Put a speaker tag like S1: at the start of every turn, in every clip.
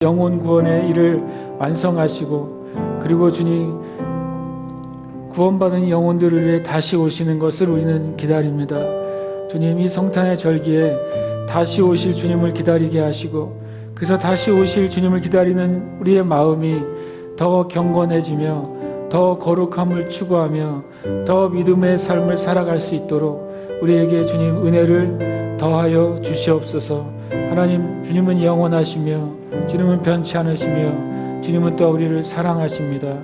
S1: 영혼 구원의 일을 완성하시고, 그리고 주님 구원받은 영혼들을 위해 다시 오시는 것을 우리는 기다립니다. 주님, 이 성탄의 절기에 다시 오실 주님을 기다리게 하시고, 그래서 다시 오실 주님을 기다리는 우리의 마음이 더 경건해지며 더 거룩함을 추구하며 더 믿음의 삶을 살아갈 수 있도록 우리에게 주님 은혜를 더하여 주시옵소서. 하나님, 주님은 영원하시며 주님은 변치 않으시며 주님은 또 우리를 사랑하십니다.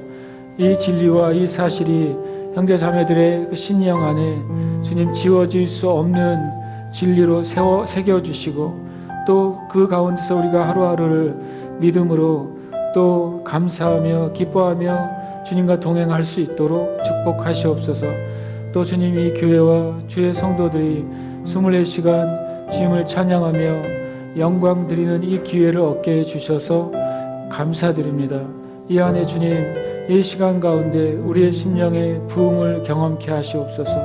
S1: 이 진리와 이 사실이 형제 자매들의 그 심령 안에 주님 지워질 수 없는 진리로 새겨주시고, 또 그 가운데서 우리가 하루하루를 믿음으로 또 감사하며 기뻐하며 주님과 동행할 수 있도록 축복하시옵소서. 또 주님, 이 교회와 주의 성도들이 24시간 주님을 찬양하며 영광 드리는 이 기회를 얻게 해주셔서 감사드립니다. 이 안에 주님, 이 시간 가운데 우리의 심령의 부흥을 경험케 하시옵소서.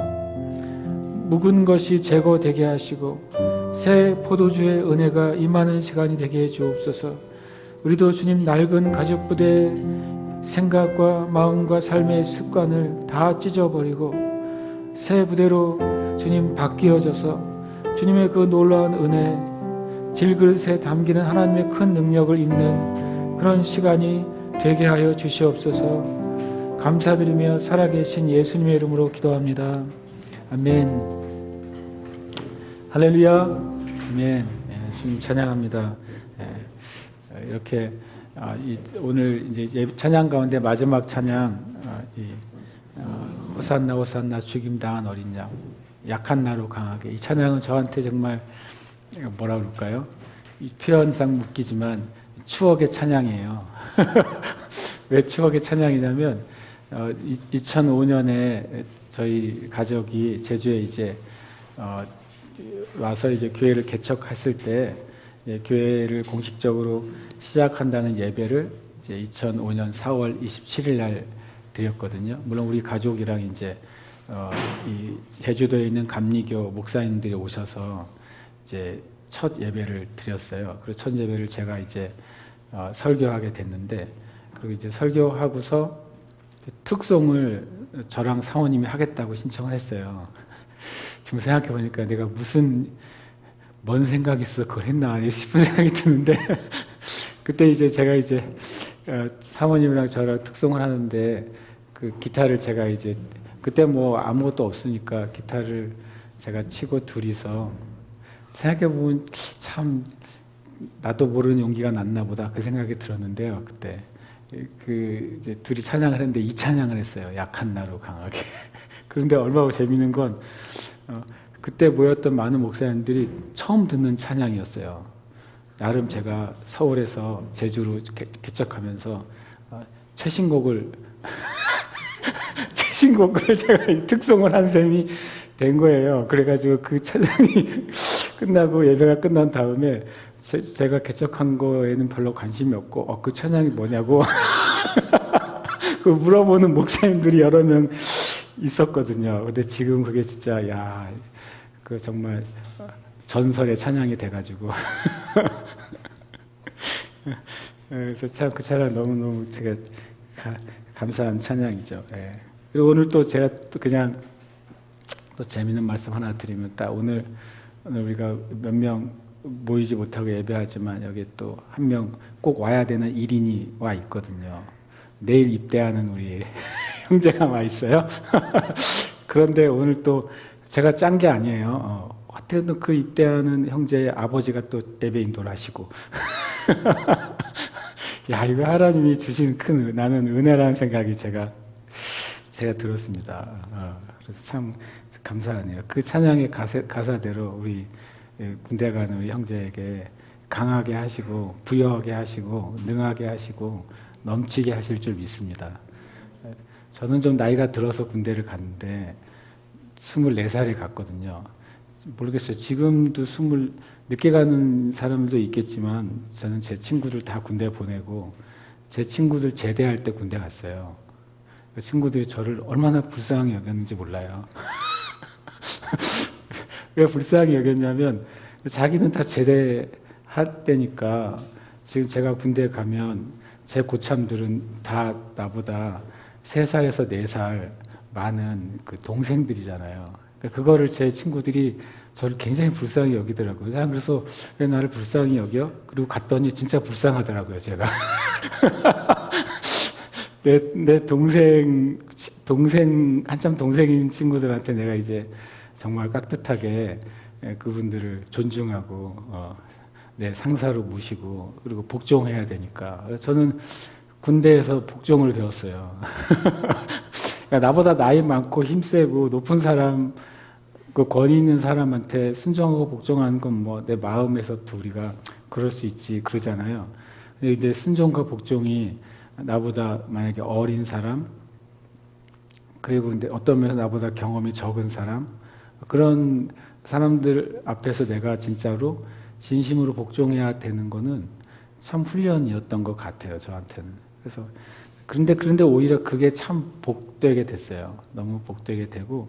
S1: 묵은 것이 제거되게 하시고 새 포도주의 은혜가 임하는 시간이 되게 해 주옵소서. 우리도 주님 낡은 가죽부대 생각과 마음과 삶의 습관을 다 찢어버리고 새 부대로 주님 바뀌어져서 주님의 그 놀라운 은혜, 질그릇에 담기는 하나님의 큰 능력을 입는 그런 시간이 되게 하여 주시옵소서. 감사드리며 살아계신 예수님의 이름으로 기도합니다. 아멘. 할렐루야. 아멘. 주님 찬양합니다. 이렇게 오늘 이제 찬양 가운데 마지막 찬양, 호산나 호산나 죽임 당한 어린 양, 약한 나로 강하게. 이 찬양은 저한테 정말 뭐라 그럴까요? 이 표현상 웃기지만 추억의 찬양이에요. 왜 추억의 찬양이냐면 2005년에 저희 가족이 제주에 이제 와서 이제 교회를 개척했을 때 교회를 공식적으로 시작한다는 예배를 이제 2005년 4월 27일 날 드렸거든요. 물론 우리 가족이랑 이제 이 제주도에 있는 감리교 목사님들이 오셔서 이제 첫 예배를 드렸어요. 그리고 첫 예배를 제가 이제 설교하게 됐는데, 그리고 이제 설교하고서 특송을 저랑 사모님이 하겠다고 신청을 했어요. 지금 생각해 보니까 내가 뭔 생각이 있어 그걸 했나 싶은 생각이 드는데 그때 이제 제가 이제 사모님이랑 저랑 특송을 하는데 그 기타를 제가 이제 그때 뭐 아무것도 없으니까 기타를 제가 치고 둘이서 생각해 보면 참 나도 모르는 용기가 났나 보다 그 생각이 들었는데요. 그때 그 이제 둘이 찬양을 했는데 이 찬양을 했어요. 약한 나로 강하게. 그런데 얼마나 재미있는 건 그때 모였던 많은 목사님들이 처음 듣는 찬양이었어요. 나름 제가 서울에서 제주로 개척하면서 최신곡을 제가 특송을 한 셈이 된 거예요. 그래가지고 그 찬양이 끝나고 예배가 끝난 다음에 제가 개척한 거에는 별로 관심이 없고 그 찬양이 뭐냐고 그 물어보는 목사님들이 여러 명 있었거든요. 근데 지금 그게 진짜 그 정말 전설의 찬양이 돼가지고 그래서 참 그 찬양 너무너무 제가 감사한 찬양이죠. 그리고 오늘 또 제가 또 그냥 또 재미있는 말씀 하나 드리면, 딱 오늘 우리가 몇 명 모이지 못하고 예배하지만 여기 또 한 명 꼭 와야 되는 1인이 와 있거든요. 내일 입대하는 우리 형제가 와 있어요. 그런데 오늘 또 제가 짠 게 아니에요. 하여튼 그 입대하는 형제의 아버지가 또 예배 인도를 하시고 이거 하나님이 주신 큰 나는 은혜라는 생각이 제가 들었습니다. 그래서 참 감사하네요. 그 찬양의 가사대로 우리 군대 가는 우리 형제에게 강하게 하시고 부여하게 하시고 능하게 하시고 넘치게 하실 줄 믿습니다. 저는 좀 나이가 들어서 군대를 갔는데 24살에 갔거든요. 모르겠어요. 지금도 늦게 가는 사람들도 있겠지만 저는 제 친구들 다 군대 보내고 제 친구들 제대할 때 군대 갔어요. 그 친구들이 저를 얼마나 불쌍히 여겼는지 몰라요. 왜 불쌍히 여겼냐면 자기는 다 제대할 때니까 지금 제가 군대에 가면 제 고참들은 다 나보다 3살에서 4살 많은 그 동생들이잖아요. 그러니까 그거를 제 친구들이 저를 굉장히 불쌍히 여기더라고요. 그래서 왜 나를 불쌍히 여겨? 그리고 갔더니 진짜 불쌍하더라고요, 제가. 내 동생, 한참 동생인 친구들한테 내가 이제 정말 깍듯하게 그분들을 존중하고, 내 상사로 모시고, 그리고 복종해야 되니까. 저는 군대에서 복종을 배웠어요. 그러니까 나보다 나이 많고 힘세고 높은 사람, 그 권위 있는 사람한테 순종하고 복종하는 건 뭐 내 마음에서부터 우리가 그럴 수 있지 그러잖아요. 근데 이제 순종과 복종이 나보다 만약에 어린 사람, 그리고 근데 어떤 면에서 나보다 경험이 적은 사람, 그런 사람들 앞에서 내가 진짜로 진심으로 복종해야 되는 거는 참 훈련이었던 것 같아요, 저한테는. 그래서 그런데 오히려 그게 참 복되게 됐어요. 너무 복되게 되고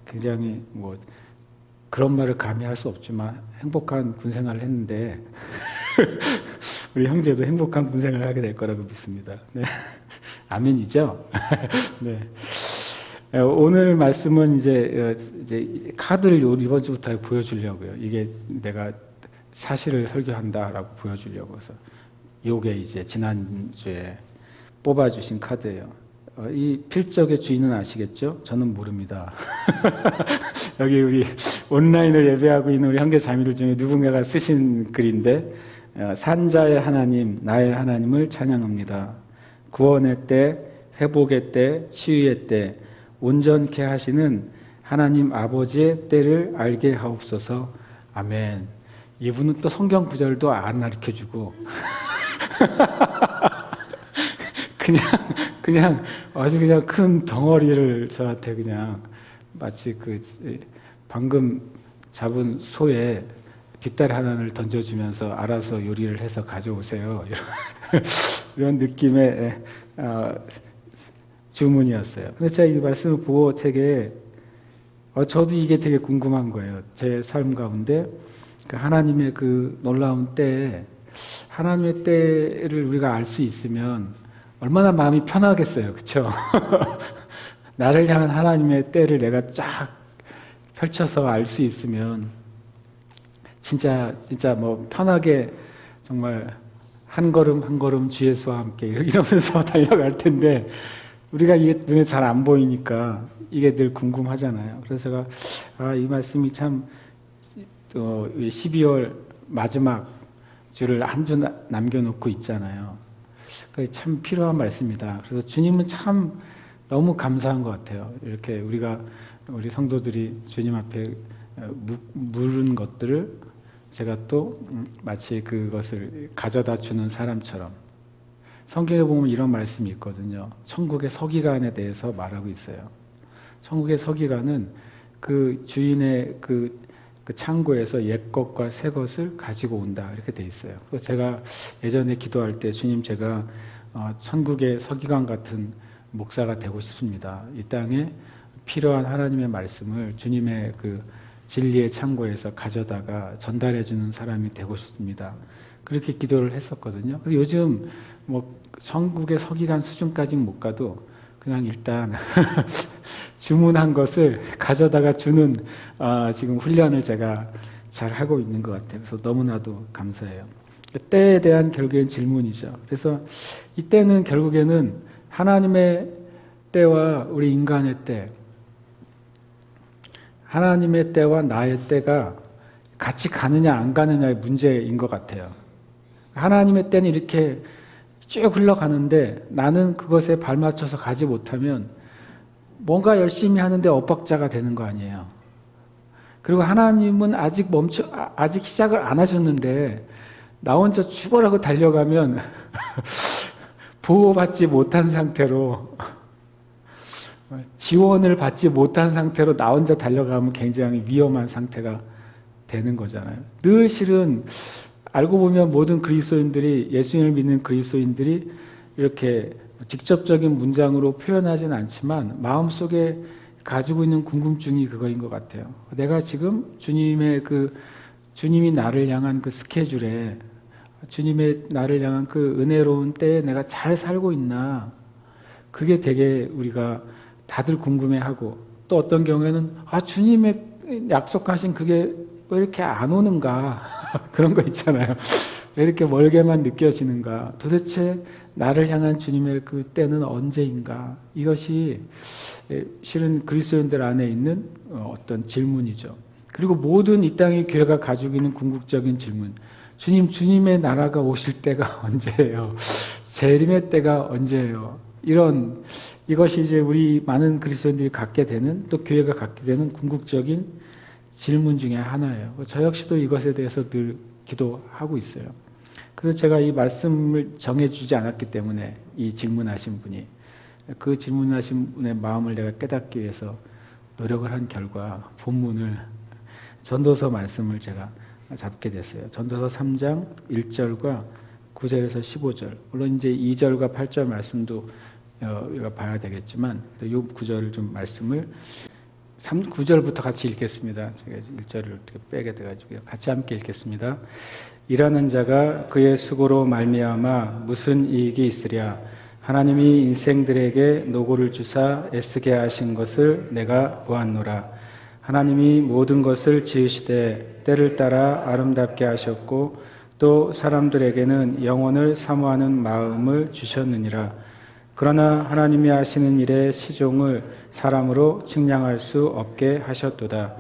S1: 굉장히 뭐 그런 말을 감히 할 수 없지만 행복한 군 생활을 했는데 우리 형제도 행복한 군 생활을 하게 될 거라고 믿습니다. 네. 아멘이죠? 네. 오늘 말씀은 이제 카드를 이번 주부터 보여주려고요. 이게 내가 사실을 설교한다라고 보여주려고 해서 요게 이제 지난주에 뽑아주신 카드예요. 이 필적의 주인은 아시겠죠? 저는 모릅니다. 여기 우리 온라인을 예배하고 있는 우리 형제 자매들 중에 누군가가 쓰신 글인데, 산자의 하나님, 나의 하나님을 찬양합니다. 구원의 때, 회복의 때, 치유의 때, 온전케 하시는 하나님 아버지의 때를 알게 하옵소서. 아멘. 이분은 또 성경 구절도 안 가르쳐주고 그냥 아주 그냥 큰 덩어리를 저한테 그냥 마치 그 방금 잡은 소에 뒷다리 하나를 던져주면서 알아서 요리를 해서 가져오세요. 이런 느낌의 주문이었어요. 근데 제가 이 말씀을 보고 되게 저도 이게 되게 궁금한 거예요. 제 삶 가운데 그 하나님의 그 놀라운 때에 하나님의 때를 우리가 알 수 있으면 얼마나 마음이 편하겠어요. 그렇죠? 나를 향한 하나님의 때를 내가 쫙 펼쳐서 알 수 있으면 진짜 뭐 편하게 정말 한 걸음 한 걸음 주 예수와 함께 이러면서 달려갈 텐데 우리가 이게 눈에 잘 안 보이니까 이게 늘 궁금하잖아요. 그래서 제가 이 말씀이 참 12월 마지막 주를 한 주 남겨놓고 있잖아요. 참 필요한 말씀이다. 그래서 주님은 참 너무 감사한 것 같아요. 이렇게 우리 성도들이 주님 앞에 물은 것들을 제가 또 마치 그것을 가져다 주는 사람처럼 성경에 보면 이런 말씀이 있거든요. 천국의 서기관에 대해서 말하고 있어요. 천국의 서기관은 그 주인의 그 창고에서 옛 것과 새 것을 가지고 온다 이렇게 돼 있어요. 그래서 제가 예전에 기도할 때 주님 제가 천국의 서기관 같은 목사가 되고 싶습니다. 이 땅에 필요한 하나님의 말씀을 주님의 그 진리의 창고에서 가져다가 전달해 주는 사람이 되고 싶습니다. 그렇게 기도를 했었거든요. 그래서 요즘 뭐 천국의 서기관 수준까지는 못 가도 그냥 일단 주문한 것을 가져다가 주는 지금 훈련을 제가 잘 하고 있는 것 같아요. 그래서 너무나도 감사해요. 때에 대한 결국엔 질문이죠. 그래서 이 때는 결국에는 하나님의 때와 우리 인간의 때, 하나님의 때와 나의 때가 같이 가느냐 안 가느냐의 문제인 것 같아요. 하나님의 때는 이렇게 쭉 흘러가는데 나는 그것에 발맞춰서 가지 못하면 뭔가 열심히 하는데 엇박자가 되는 거 아니에요. 그리고 하나님은 아직 시작을 안 하셨는데 나 혼자 죽어라고 달려가면 보호받지 못한 상태로 지원을 받지 못한 상태로 나 혼자 달려가면 굉장히 위험한 상태가 되는 거잖아요. 늘 실은 알고 보면 모든 그리스도인들이 예수님을 믿는 그리스도인들이 이렇게 직접적인 문장으로 표현하지는 않지만 마음속에 가지고 있는 궁금증이 그거인 것 같아요. 내가 지금 주님이 나를 향한 그 스케줄에 주님의 나를 향한 그 은혜로운 때에 내가 잘 살고 있나? 그게 되게 우리가 다들 궁금해하고, 또 어떤 경우에는 주님의 약속하신 그게 왜 이렇게 안 오는가? 그런 거 있잖아요. 왜 이렇게 멀게만 느껴지는가? 도대체 나를 향한 주님의 그 때는 언제인가? 이것이 실은 그리스도인들 안에 있는 어떤 질문이죠. 그리고 모든 이 땅의 교회가 가지고 있는 궁극적인 질문. 주님의 나라가 오실 때가 언제예요? 재림의 때가 언제예요? 이것이 이제 우리 많은 그리스도인들이 갖게 되는, 또 교회가 갖게 되는 궁극적인 질문 중에 하나예요. 저 역시도 이것에 대해서 늘 기도하고 있어요. 그래서 제가 이 말씀을 정해주지 않았기 때문에 이 질문하신 분이, 그 질문하신 분의 마음을 내가 깨닫기 위해서 노력을 한 결과 본문을, 전도서 말씀을 제가 잡게 됐어요. 전도서 3장 1절과 9절에서 15절. 물론 이제 2절과 8절 말씀도 우리가 봐야 되겠지만, 이 9절 좀 말씀을 9절부터 같이 읽겠습니다. 제가 1절을 어떻게 빼게 돼가지고 같이 함께 읽겠습니다. 일하는 자가 그의 수고로 말미암아 무슨 이익이 있으랴? 하나님이 인생들에게 노고를 주사 애쓰게 하신 것을 내가 보았노라. 하나님이 모든 것을 지으시되 때를 따라 아름답게 하셨고 또 사람들에게는 영혼을 사모하는 마음을 주셨느니라. 그러나 하나님이 하시는 일의 시종을 사람으로 측량할 수 없게 하셨도다.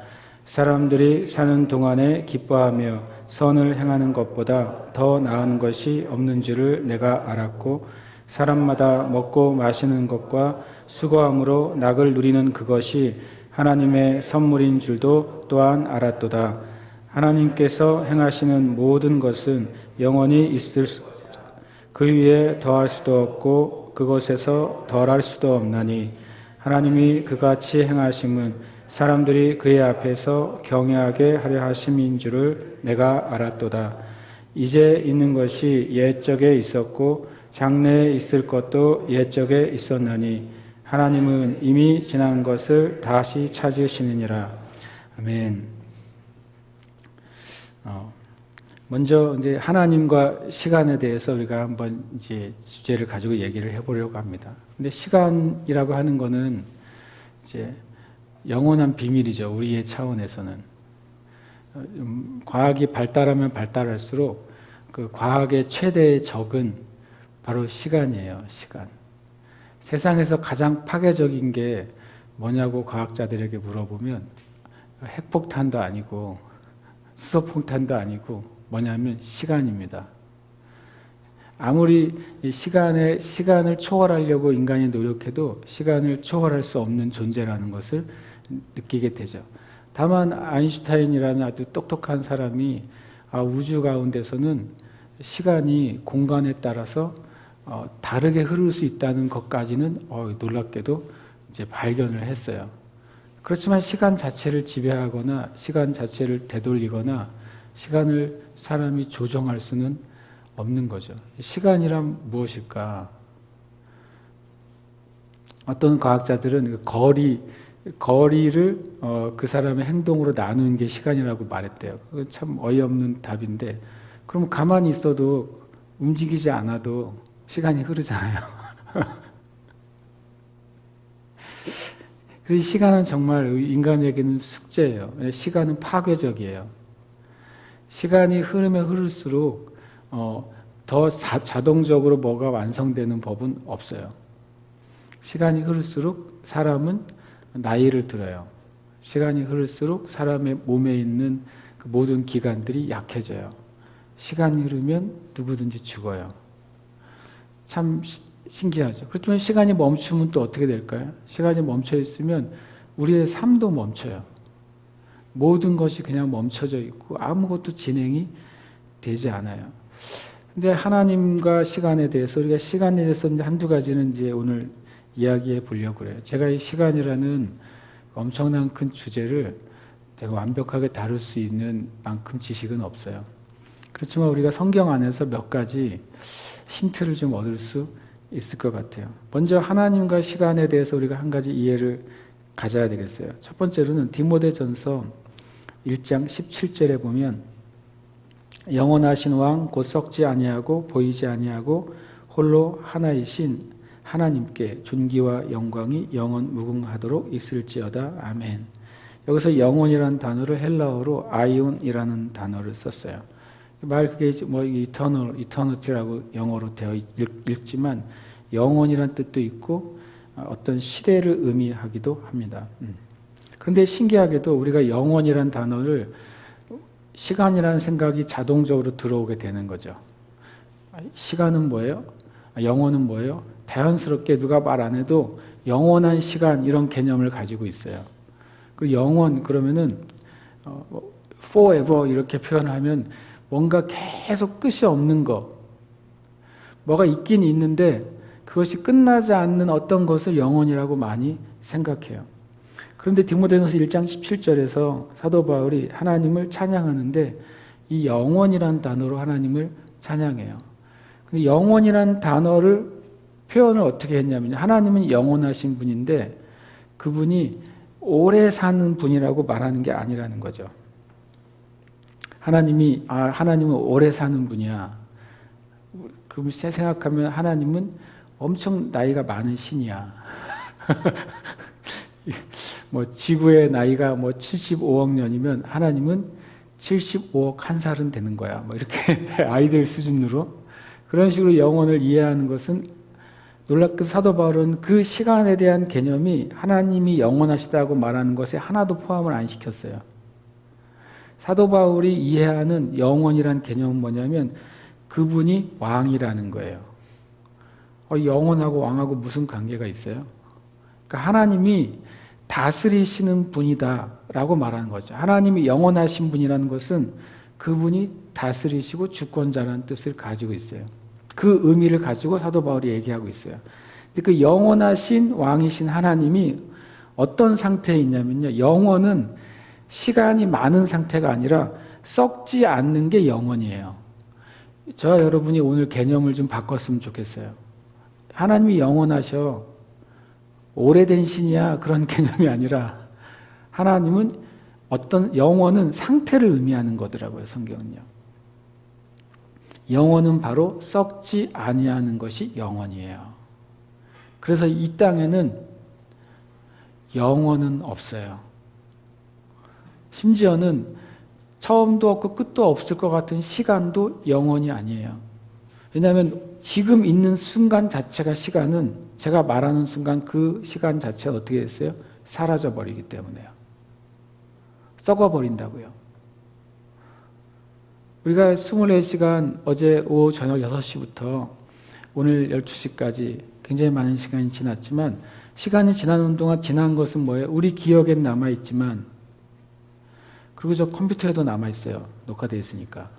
S1: 사람들이 사는 동안에 기뻐하며 선을 행하는 것보다 더 나은 것이 없는 줄을 내가 알았고, 사람마다 먹고 마시는 것과 수고함으로 낙을 누리는 그것이 하나님의 선물인 줄도 또한 알았도다. 하나님께서 행하시는 모든 것은 영원히 있을 그 위에 더할 수도 없고 그것에서 덜할 수도 없나니, 하나님이 그같이 행하심은 사람들이 그의 앞에서 경외하게 하려 하심인 줄을 내가 알았도다. 이제 있는 것이 옛적에 있었고 장래에 있을 것도 옛적에 있었나니 하나님은 이미 지난 것을 다시 찾으시느니라. 아멘. 먼저 이제 하나님과 시간에 대해서 우리가 한번 이제 주제를 가지고 얘기를 해보려고 합니다. 근데 시간이라고 하는 거는 이제 영원한 비밀이죠. 우리의 차원에서는. 과학이 발달하면 발달할수록 그 과학의 최대의 적은 바로 시간이에요. 시간. 세상에서 가장 파괴적인 게 뭐냐고 과학자들에게 물어보면 핵폭탄도 아니고 수소폭탄도 아니고 뭐냐면 시간입니다. 아무리 시간을 초월하려고 인간이 노력해도 시간을 초월할 수 없는 존재라는 것을 느끼게 되죠. 다만 아인슈타인이라는 아주 똑똑한 사람이 우주 가운데서는 시간이 공간에 따라서 다르게 흐를 수 있다는 것까지는 놀랍게도 이제 발견을 했어요. 그렇지만 시간 자체를 지배하거나 시간 자체를 되돌리거나 시간을 사람이 조정할 수는 없는 거죠. 시간이란 무엇일까? 어떤 과학자들은 거리를 그 사람의 행동으로 나누는 게 시간이라고 말했대요. 그건 참 어이없는 답인데, 그럼 가만히 있어도 움직이지 않아도 시간이 흐르잖아요. 그래서 시간은 정말 인간에게는 숙제예요. 시간은 파괴적이에요. 시간이 흐르면 흐를수록 더 자동적으로 뭐가 완성되는 법은 없어요. 시간이 흐를수록 사람은 나이를 들어요. 시간이 흐를수록 사람의 몸에 있는 그 모든 기관들이 약해져요. 시간이 흐르면 누구든지 죽어요. 참 신기하죠. 그렇지만 시간이 멈추면 또 어떻게 될까요? 시간이 멈춰 있으면 우리의 삶도 멈춰요. 모든 것이 그냥 멈춰져 있고 아무것도 진행이 되지 않아요. 근데 하나님과 시간에 대해서 우리가 시간에 대해서 이제 한두 가지는 이제 오늘 이야기해 보려고 그래요. 제가 이 시간이라는 엄청난 큰 주제를 제가 완벽하게 다룰 수 있는 만큼 지식은 없어요. 그렇지만 우리가 성경 안에서 몇 가지 힌트를 좀 얻을 수 있을 것 같아요. 먼저 하나님과 시간에 대해서 우리가 한 가지 이해를 가져야 되겠어요. 첫 번째로는 디모데전서 1장 17절에 보면 영원하신 왕 곧 썩지 아니하고 보이지 아니하고 홀로 하나이신 하나님께 존귀와 영광이 영원 무궁하도록 있을지어다. 아멘. 여기서 영원이라는 단어를 헬라어로 아이온이라는 단어를 썼어요. 말 그게 뭐 이터널이터니티라고 영어로 되어 읽지만 영원이라는 뜻도 있고 어떤 시대를 의미하기도 합니다. 그런데 신기하게도 우리가 영원이라는 단어를 시간이라는 생각이 자동적으로 들어오게 되는 거죠. 시간은 뭐예요? 영원은 뭐예요? 자연스럽게 누가 말 안 해도 영원한 시간 이런 개념을 가지고 있어요. 그 영원 그러면은 forever 이렇게 표현하면 뭔가 계속 끝이 없는 거, 뭐가 있긴 있는데 그것이 끝나지 않는 어떤 것을 영원이라고 많이 생각해요. 그런데 디모데전서 1장 17절에서 사도 바울이 하나님을 찬양하는데 이 영원이란 단어로 하나님을 찬양해요. 근데 영원이란 단어를 표현을 어떻게 했냐면 하나님은 영원하신 분인데 그분이 오래 사는 분이라고 말하는 게 아니라는 거죠. 하나님은 오래 사는 분이야. 그럼 생각하면 하나님은 엄청 나이가 많은 신이야. 뭐 지구의 나이가 뭐 75억 년이면 하나님은 75억 1살은 되는 거야. 뭐 이렇게 아이들 수준으로 그런 식으로 영혼을 이해하는 것은 놀랍게 사도 바울은 그 시간에 대한 개념이 하나님이 영원하시다고 말하는 것에 하나도 포함을 안 시켰어요. 사도 바울이 이해하는 영원이란 개념은 뭐냐면 그분이 왕이라는 거예요. 영원하고 왕하고 무슨 관계가 있어요? 그러니까 하나님이 다스리시는 분이다라고 말하는 거죠. 하나님이 영원하신 분이라는 것은 그분이 다스리시고 주권자라는 뜻을 가지고 있어요. 그 의미를 가지고 사도 바울이 얘기하고 있어요. 근데 그 영원하신 왕이신 하나님이 어떤 상태에 있냐면요. 영원은 시간이 많은 상태가 아니라 썩지 않는 게 영원이에요. 저와 여러분이 오늘 개념을 좀 바꿨으면 좋겠어요. 하나님이 영원하셔. 오래된 신이야. 그런 개념이 아니라 하나님은 어떤 영원은 상태를 의미하는 거더라고요. 성경은요. 영원은 바로 썩지 아니하는 것이 영원이에요. 그래서 이 땅에는 영원은 없어요. 심지어는 처음도 없고 끝도 없을 것 같은 시간도 영원이 아니에요. 왜냐하면 지금 있는 순간 자체가 시간은 제가 말하는 순간 그 시간 자체가 어떻게 됐어요? 사라져버리기 때문에요. 썩어버린다고요. 우리가 24시간 어제 오후 저녁 6시부터 오늘 12시까지 굉장히 많은 시간이 지났지만 시간이 지나는 동안 지난 것은 뭐예요? 우리 기억엔 남아있지만 그리고 저 컴퓨터에도 남아있어요. 녹화되어 있으니까.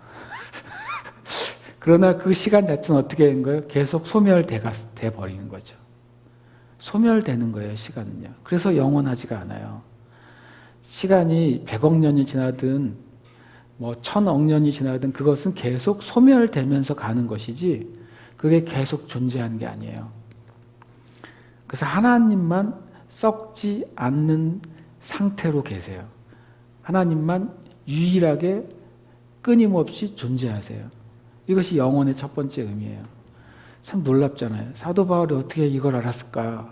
S1: 그러나 그 시간 자체는 어떻게 된 거예요? 계속 소멸돼 버리는 거죠. 소멸되는 거예요. 시간은요. 그래서 영원하지가 않아요. 시간이 100억 년이 지나든 뭐 1000억 년이 지나든 그것은 계속 소멸되면서 가는 것이지 그게 계속 존재하는 게 아니에요. 그래서 하나님만 썩지 않는 상태로 계세요. 하나님만 유일하게 끊임없이 존재하세요. 이것이 영혼의 첫 번째 의미예요. 참 놀랍잖아요. 사도 바울이 어떻게 이걸 알았을까?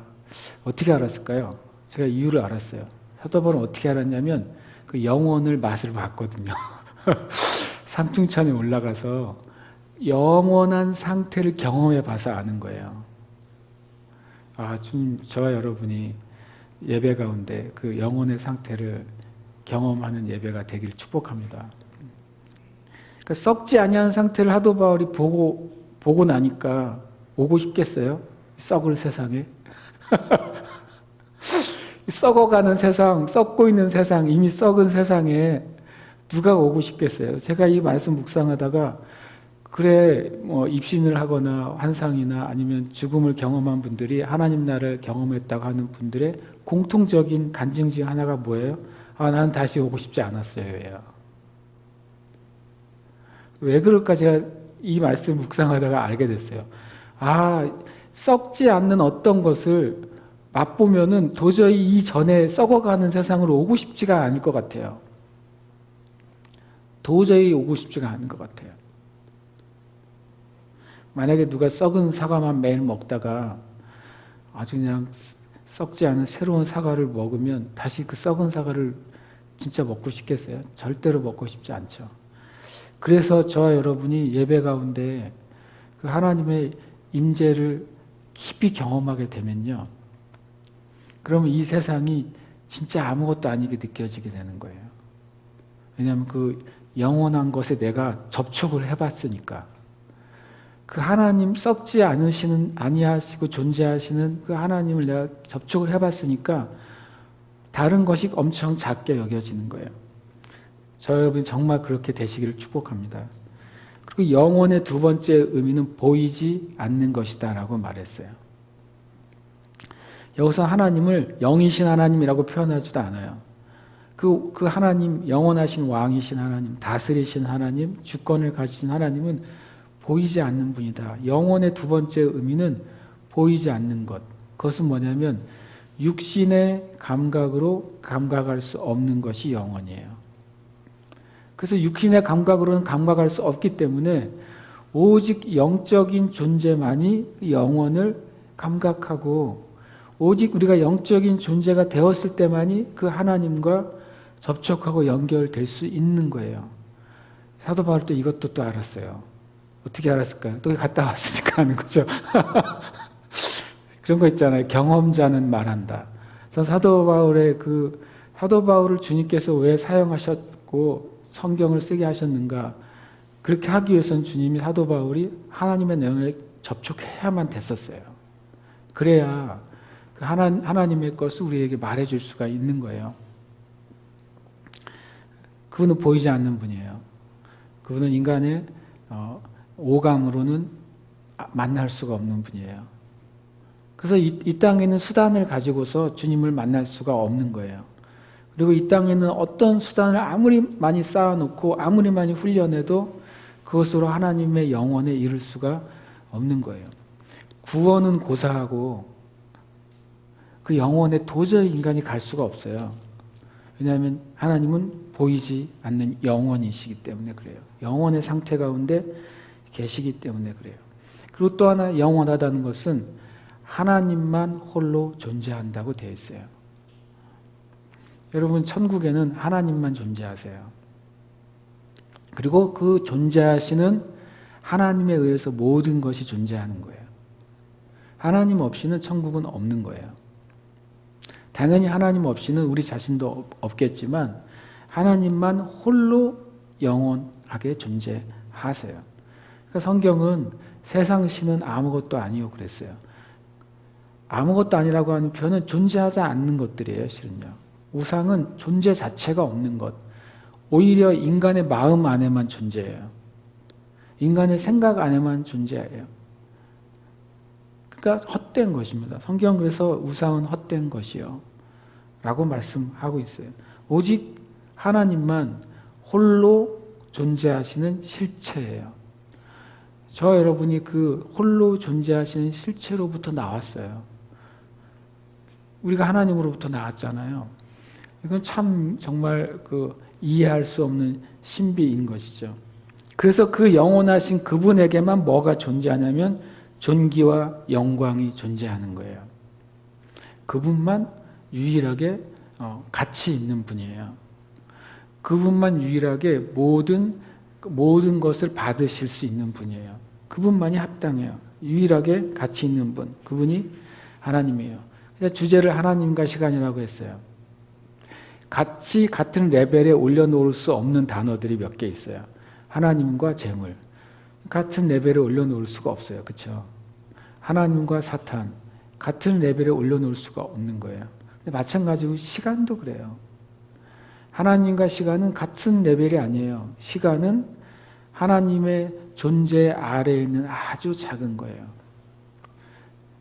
S1: 어떻게 알았을까요? 제가 이유를 알았어요. 사도 바울은 어떻게 알았냐면 그 영혼을 맛을 봤거든요. 상중천에 올라가서 영원한 상태를 경험해 봐서 아는 거예요. 좀 저와 여러분이 예배 가운데 그 영혼의 상태를 경험하는 예배가 되길 축복합니다. 그러니까 썩지 아니한 상태를 사도 바울이 보고 나니까 오고 싶겠어요? 썩을 세상에? 썩어가는 세상, 썩고 있는 세상, 이미 썩은 세상에 누가 오고 싶겠어요? 제가 이 말씀 묵상하다가 그래 뭐 입신을 하거나 환상이나 아니면 죽음을 경험한 분들이 하나님 나라를 경험했다고 하는 분들의 공통적인 간증 중 하나가 뭐예요? 나는 다시 오고 싶지 않았어요. 왜 그럴까 제가 이 말씀 묵상하다가 알게 됐어요. 썩지 않는 어떤 것을 맛보면은 도저히 이전에 썩어가는 세상으로 오고 싶지가 않을 것 같아요. 도저히 오고 싶지가 않은 것 같아요. 만약에 누가 썩은 사과만 매일 먹다가 아주 그냥 썩지 않은 새로운 사과를 먹으면 다시 그 썩은 사과를 진짜 먹고 싶겠어요? 절대로 먹고 싶지 않죠. 그래서 저와 여러분이 예배 가운데 그 하나님의 임재를 깊이 경험하게 되면요, 그러면 이 세상이 진짜 아무것도 아니게 느껴지게 되는 거예요. 왜냐하면 그 영원한 것에 내가 접촉을 해봤으니까. 그 하나님 썩지 않으시는, 아니하시고 존재하시는 그 하나님을 내가 접촉을 해봤으니까 다른 것이 엄청 작게 여겨지는 거예요. 저 여러분이 정말 그렇게 되시기를 축복합니다. 그리고 영혼의 두 번째 의미는 보이지 않는 것이다 라고 말했어요. 여기서 하나님을 영이신 하나님이라고 표현하지도 않아요. 그 하나님, 영원하신 왕이신 하나님, 다스리신 하나님, 주권을 가지신 하나님은 보이지 않는 분이다. 영혼의 두 번째 의미는 보이지 않는 것. 그것은 뭐냐면 육신의 감각으로 감각할 수 없는 것이 영혼이에요. 그래서 육신의 감각으로는 감각할 수 없기 때문에 오직 영적인 존재만이 영혼을 감각하고, 오직 우리가 영적인 존재가 되었을 때만이 그 하나님과 접촉하고 연결될 수 있는 거예요. 사도 바울도 이것도 또 알았어요. 어떻게 알았을까요? 또 갔다 왔으니까 하는 거죠. 그런 거 있잖아요. 경험자는 말한다. 사도 바울을 주님께서 왜 사용하셨고 성경을 쓰게 하셨는가? 그렇게 하기 위해서는 주님이 사도 바울이 하나님의 내용에 접촉해야만 됐었어요. 그래야 그 하나님의 것을 우리에게 말해줄 수가 있는 거예요. 그분은 보이지 않는 분이에요. 그분은 인간의 오감으로는 만날 수가 없는 분이에요. 그래서 이 땅에 있는 수단을 가지고서 주님을 만날 수가 없는 거예요. 그리고 이 땅에는 어떤 수단을 아무리 많이 쌓아놓고 아무리 많이 훈련해도 그것으로 하나님의 영혼에 이를 수가 없는 거예요. 구원은 고사하고 그 영혼에 도저히 인간이 갈 수가 없어요. 왜냐하면 하나님은 보이지 않는 영혼이시기 때문에 그래요. 영혼의 상태 가운데 계시기 때문에 그래요. 그리고 또 하나 영원하다는 것은 하나님만 홀로 존재한다고 되어 있어요. 여러분, 천국에는 하나님만 존재하세요. 그리고 그 존재하시는 하나님에 의해서 모든 것이 존재하는 거예요. 하나님 없이는 천국은 없는 거예요. 당연히 하나님 없이는 우리 자신도 없겠지만 하나님만 홀로 영원하게 존재하세요. 그러니까 성경은 세상 신은 아무것도 아니요 그랬어요. 아무것도 아니라고 하는 표현은 존재하지 않는 것들이에요. 실은요. 우상은 존재 자체가 없는 것. 오히려 인간의 마음 안에만 존재해요. 인간의 생각 안에만 존재해요. 그러니까 헛된 것입니다. 성경 그래서 우상은 헛된 것이요 라고 말씀하고 있어요. 오직 하나님만 홀로 존재하시는 실체예요. 저 여러분이 그 홀로 존재하시는 실체로부터 나왔어요. 우리가 하나님으로부터 나왔잖아요. 이건 참 정말 이해할 수 없는 신비인 것이죠. 그래서 그 영원하신 그분에게만 뭐가 존재하냐면 존귀와 영광이 존재하는 거예요. 그분만 유일하게 가치 있는 분이에요. 그분만 유일하게 모든 것을 받으실 수 있는 분이에요. 그분만이 합당해요. 유일하게 가치 있는 분, 그분이 하나님이에요. 그래서 주제를 하나님과 시간이라고 했어요. 같은 레벨에 올려놓을 수 없는 단어들이 몇 개 있어요. 하나님과 재물. 같은 레벨에 올려놓을 수가 없어요. 그렇죠? 하나님과 사탄. 같은 레벨에 올려놓을 수가 없는 거예요. 근데 마찬가지로 시간도 그래요. 하나님과 시간은 같은 레벨이 아니에요. 시간은 하나님의 존재 아래에 있는 아주 작은 거예요.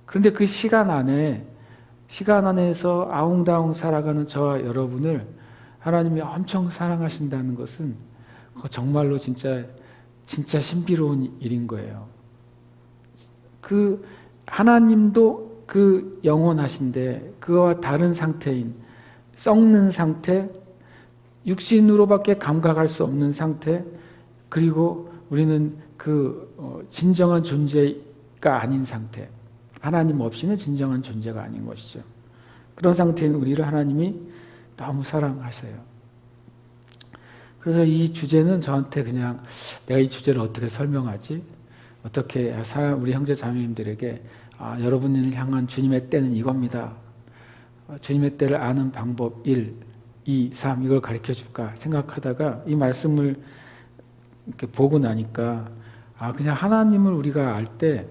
S1: 그런데 그 시간 안에서 아웅다웅 살아가는 저와 여러분을 하나님이 엄청 사랑하신다는 것은 정말로 진짜 신비로운 일인 거예요. 그 하나님도 그 영원하신데 그와 다른 상태인 썩는 상태, 육신으로밖에 감각할 수 없는 상태, 그리고 우리는 진정한 존재가 아닌 상태, 하나님 없이는 진정한 존재가 아닌 것이죠. 그런 상태인 우리를 하나님이 너무 사랑하세요. 그래서 이 주제는 저한테 그냥 내가 이 주제를 어떻게 설명하지? 어떻게 우리 형제 자매님들에게 여러분을 향한 주님의 때는 이겁니다. 주님의 때를 아는 방법 1, 2, 3 이걸 가르쳐 줄까 생각하다가 이 말씀을 이렇게 보고 나니까 그냥 하나님을 우리가 알 때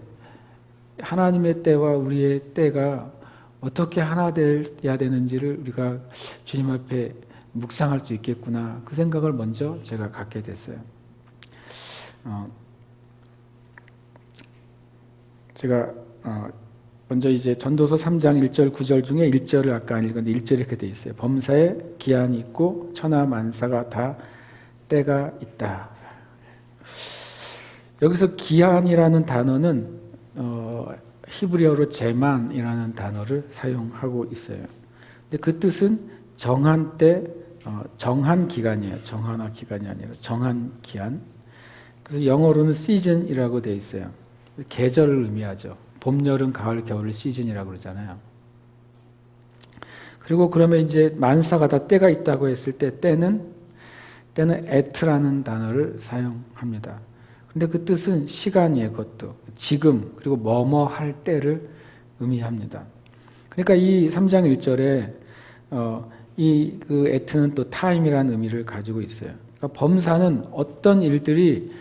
S1: 하나님의 때와 우리의 때가 어떻게 하나 돼야 되는지를 우리가 주님 앞에 묵상할 수 있겠구나, 그 생각을 먼저 제가 갖게 됐어요. 제가 먼저 이제 전도서 3장 1절 9절 중에 1절을 아까 안 읽었는데 1절에 이렇게 돼 있어요. 범사에 기한이 있고 천하 만사가 다 때가 있다. 여기서 기한이라는 단어는 히브리어로 제만이라는 단어를 사용하고 있어요. 근데 그 뜻은 정한 때, 정한 기간이에요. 정한화 기간이 아니라 정한 기한. 그래서 영어로는 season이라고 되어 있어요. 계절을 의미하죠. 봄, 여름, 가을, 겨울을 시즌이라고 그러잖아요. 그리고 그러면 이제 만사가 다 때가 있다고 했을 때 때는 at라는 단어를 사용합니다. 근데 그 뜻은 시간이에요. 그것도 지금, 그리고 뭐뭐 할 때를 의미합니다. 그러니까 이 3장 1절에 그 at는 또 time이라는 의미를 가지고 있어요. 그러니까 범사는 어떤 일들이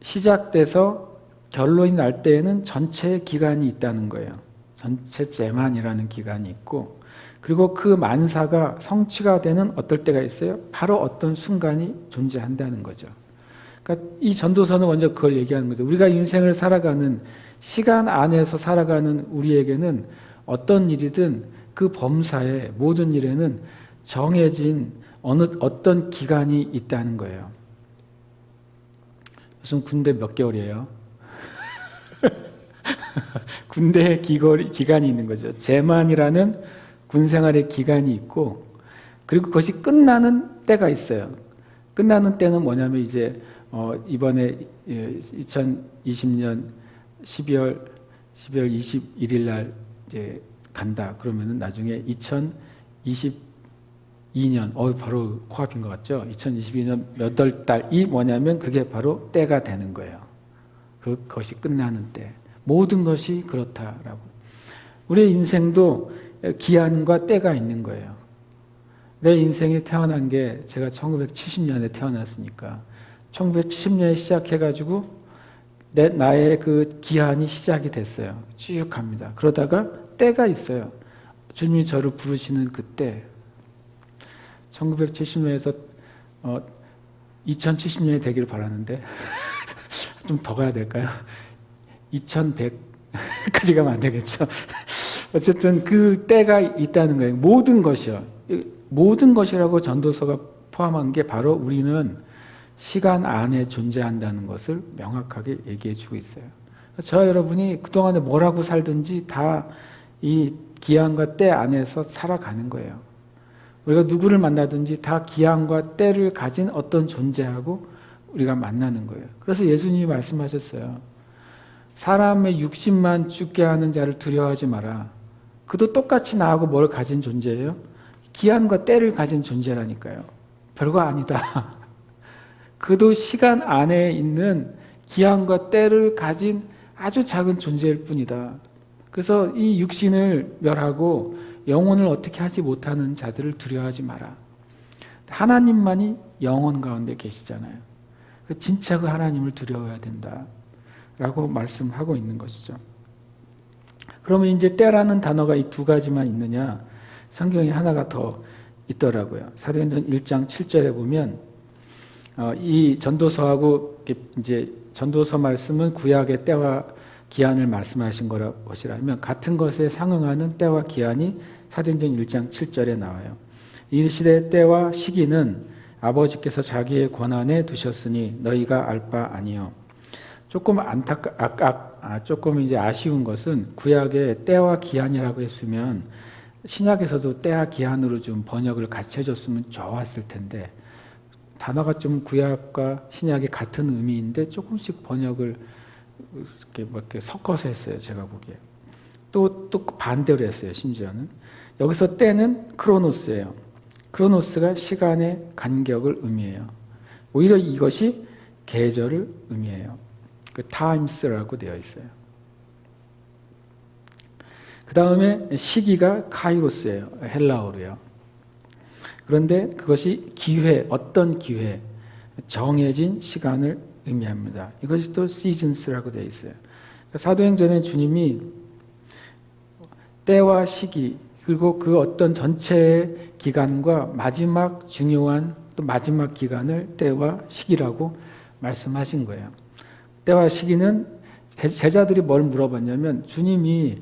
S1: 시작돼서 결론이 날 때에는 전체 기간이 있다는 거예요. 전체 제만이라는 기간이 있고, 그리고 그 만사가 성취가 되는 어떨 때가 있어요. 바로 어떤 순간이 존재한다는 거죠. 그러니까 이 전도서는 먼저 그걸 얘기하는 거죠. 우리가 인생을 살아가는 시간 안에서 살아가는 우리에게는 어떤 일이든 그 범사에 모든 일에는 정해진 어떤 기간이 있다는 거예요. 무슨 군대 몇 개월이에요? 군대의 기간이 있는 거죠. 제만이라는 군생활의 기간이 있고, 그리고 그것이 끝나는 때가 있어요. 끝나는 때는 뭐냐면 이제 이번에 2020년 12월 21일 날 이제 간다. 그러면은 나중에 2022년 바로 코앞인 것 같죠? 2022년 몇 월 달이 뭐냐면 그게 바로 때가 되는 거예요. 그것이 끝나는 때. 모든 것이 그렇다라고. 우리의 인생도 기한과 때가 있는 거예요. 내 인생에 태어난 게 제가 1970년에 태어났으니까 1970년에 시작해가지고 나의 그 기한이 시작이 됐어요. 쭉 갑니다. 그러다가 때가 있어요. 주님이 저를 부르시는 그때 1970년에서 2070년이 되기를 바라는데 좀 더 가야 될까요? 2100까지 가면 안 되겠죠. 어쨌든 그 때가 있다는 거예요. 모든 것이요. 모든 것이라고 전도서가 포함한 게 바로 우리는 시간 안에 존재한다는 것을 명확하게 얘기해 주고 있어요. 저 여러분이 그동안에 뭐라고 살든지 다 이 기한과 때 안에서 살아가는 거예요. 우리가 누구를 만나든지 다 기한과 때를 가진 어떤 존재하고 우리가 만나는 거예요. 그래서 예수님이 말씀하셨어요. 사람의 육신만 죽게 하는 자를 두려워하지 마라. 그도 똑같이 나하고 뭘 가진 존재예요? 기한과 때를 가진 존재라니까요. 별거 아니다. 그도 시간 안에 있는 기한과 때를 가진 아주 작은 존재일 뿐이다. 그래서 이 육신을 멸하고 영혼을 어떻게 하지 못하는 자들을 두려워하지 마라. 하나님만이 영혼 가운데 계시잖아요. 진짜 그 하나님을 두려워해야 된다. 라고 말씀하고 있는 것이죠. 그러면 이제 때라는 단어가 이 두 가지만 있느냐? 성경에 하나가 더 있더라고요. 사도행전 1장 7절에 보면 이 전도서하고 이제 전도서 말씀은 구약의 때와 기한을 말씀하신 것이라면 같은 것에 상응하는 때와 기한이 사도행전 1장 7절에 나와요. 이 시대의 때와 시기는 아버지께서 자기의 권한에 두셨으니 너희가 알 바 아니요. 조금 조금 이제 아쉬운 것은 구약의 때와 기한이라고 했으면 신약에서도 때와 기한으로 좀 번역을 같이 해줬으면 좋았을 텐데 단어가 좀 구약과 신약이 같은 의미인데 조금씩 번역을 이렇게 섞어서 했어요. 제가 보기에. 또 반대로 했어요. 심지어는. 여기서 때는 크로노스예요. 크로노스가 시간의 간격을 의미해요. 오히려 이것이 계절을 의미해요. 그 times라고 되어 있어요. 그 다음에 시기가 카이로스예요. 헬라어로요. 그런데 그것이 기회, 어떤 기회, 정해진 시간을 의미합니다. 이것이 또 seasons라고 되어 있어요. 사도행전에 주님이 때와 시기 그리고 그 어떤 전체의 기간과 마지막 중요한 또 마지막 기간을 때와 시기라고 말씀하신 거예요. 때와 시기는 제자들이 뭘 물어봤냐면 주님이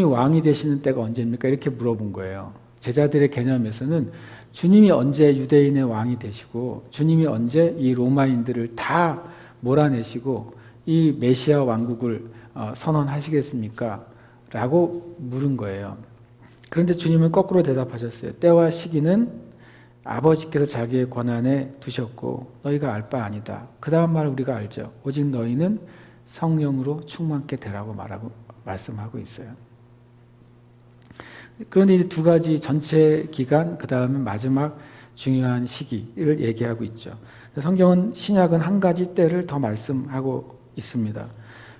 S1: 왕이 되시는 때가 언제입니까? 이렇게 물어본 거예요. 제자들의 개념에서는 주님이 언제 유대인의 왕이 되시고 주님이 언제 이 로마인들을 다 몰아내시고 이 메시아 왕국을 선언하시겠습니까? 라고 물은 거예요. 그런데 주님은 거꾸로 대답하셨어요. 때와 시기는 아버지께서 자기의 권한에 두셨고 너희가 알 바 아니다. 그 다음 말 우리가 알죠. 오직 너희는 성령으로 충만케 되라고 말씀하고 있어요. 그런데 이제 두 가지 전체 기간, 그 다음에 마지막 중요한 시기를 얘기하고 있죠. 성경은 신약은 한 가지 때를 더 말씀하고 있습니다.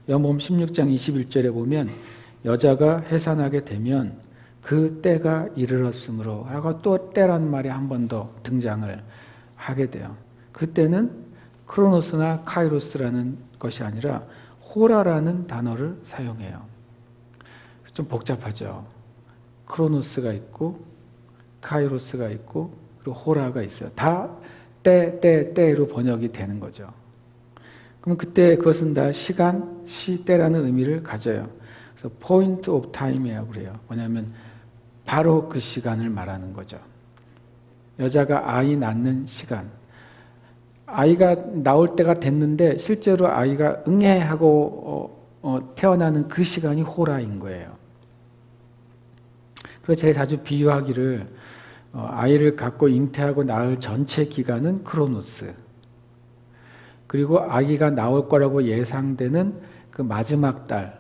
S1: 요한복음 16장 21절에 보면 여자가 해산하게 되면 그 때가 이르렀으므로 하고 또 때라는 말이 한 번 더 등장을 하게 돼요. 그 때는 크로노스나 카이로스라는 것이 아니라 호라라는 단어를 사용해요. 좀 복잡하죠. 크로노스가 있고 카이로스가 있고 그리고 호라가 있어요. 다 때로 번역이 되는 거죠. 그럼 그때 그것은 다 시간, 때라는 의미를 가져요. 그래서 point of time이라고 그래요. 뭐냐면 바로 그 시간을 말하는 거죠. 여자가 아이 낳는 시간. 아이가 나올 때가 됐는데 실제로 아이가 응애하고 태어나는 그 시간이 호라인 거예요. 그래서 제가 자주 비유하기를 아이를 갖고 잉태하고 낳을 전체 기간은 크로노스. 그리고 아기가 나올 거라고 예상되는 그 마지막 달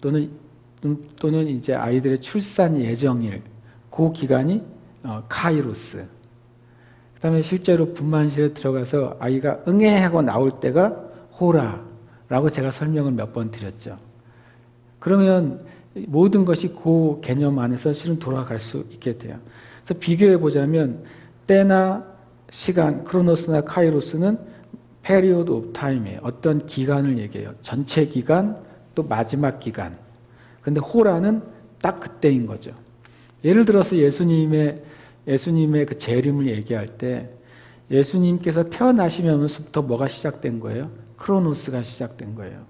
S1: 또는 이제 아이들의 출산 예정일 그 기간이 카이로스. 그다음에 실제로 분만실에 들어가서 아이가 응애하고 나올 때가 호라라고 제가 설명을 몇 번 드렸죠. 그러면 모든 것이 그 개념 안에서 실은 돌아갈 수 있게 돼요. 그래서 비교해 보자면 때나 시간, 크로노스나 카이로스는 period of time이에요. 어떤 기간을 얘기해요. 전체 기간 또 마지막 기간. 근데 호라는 딱 그때인 거죠. 예를 들어서 예수님의 그 재림을 얘기할 때 예수님께서 태어나시면서부터 뭐가 시작된 거예요? 크로노스가 시작된 거예요.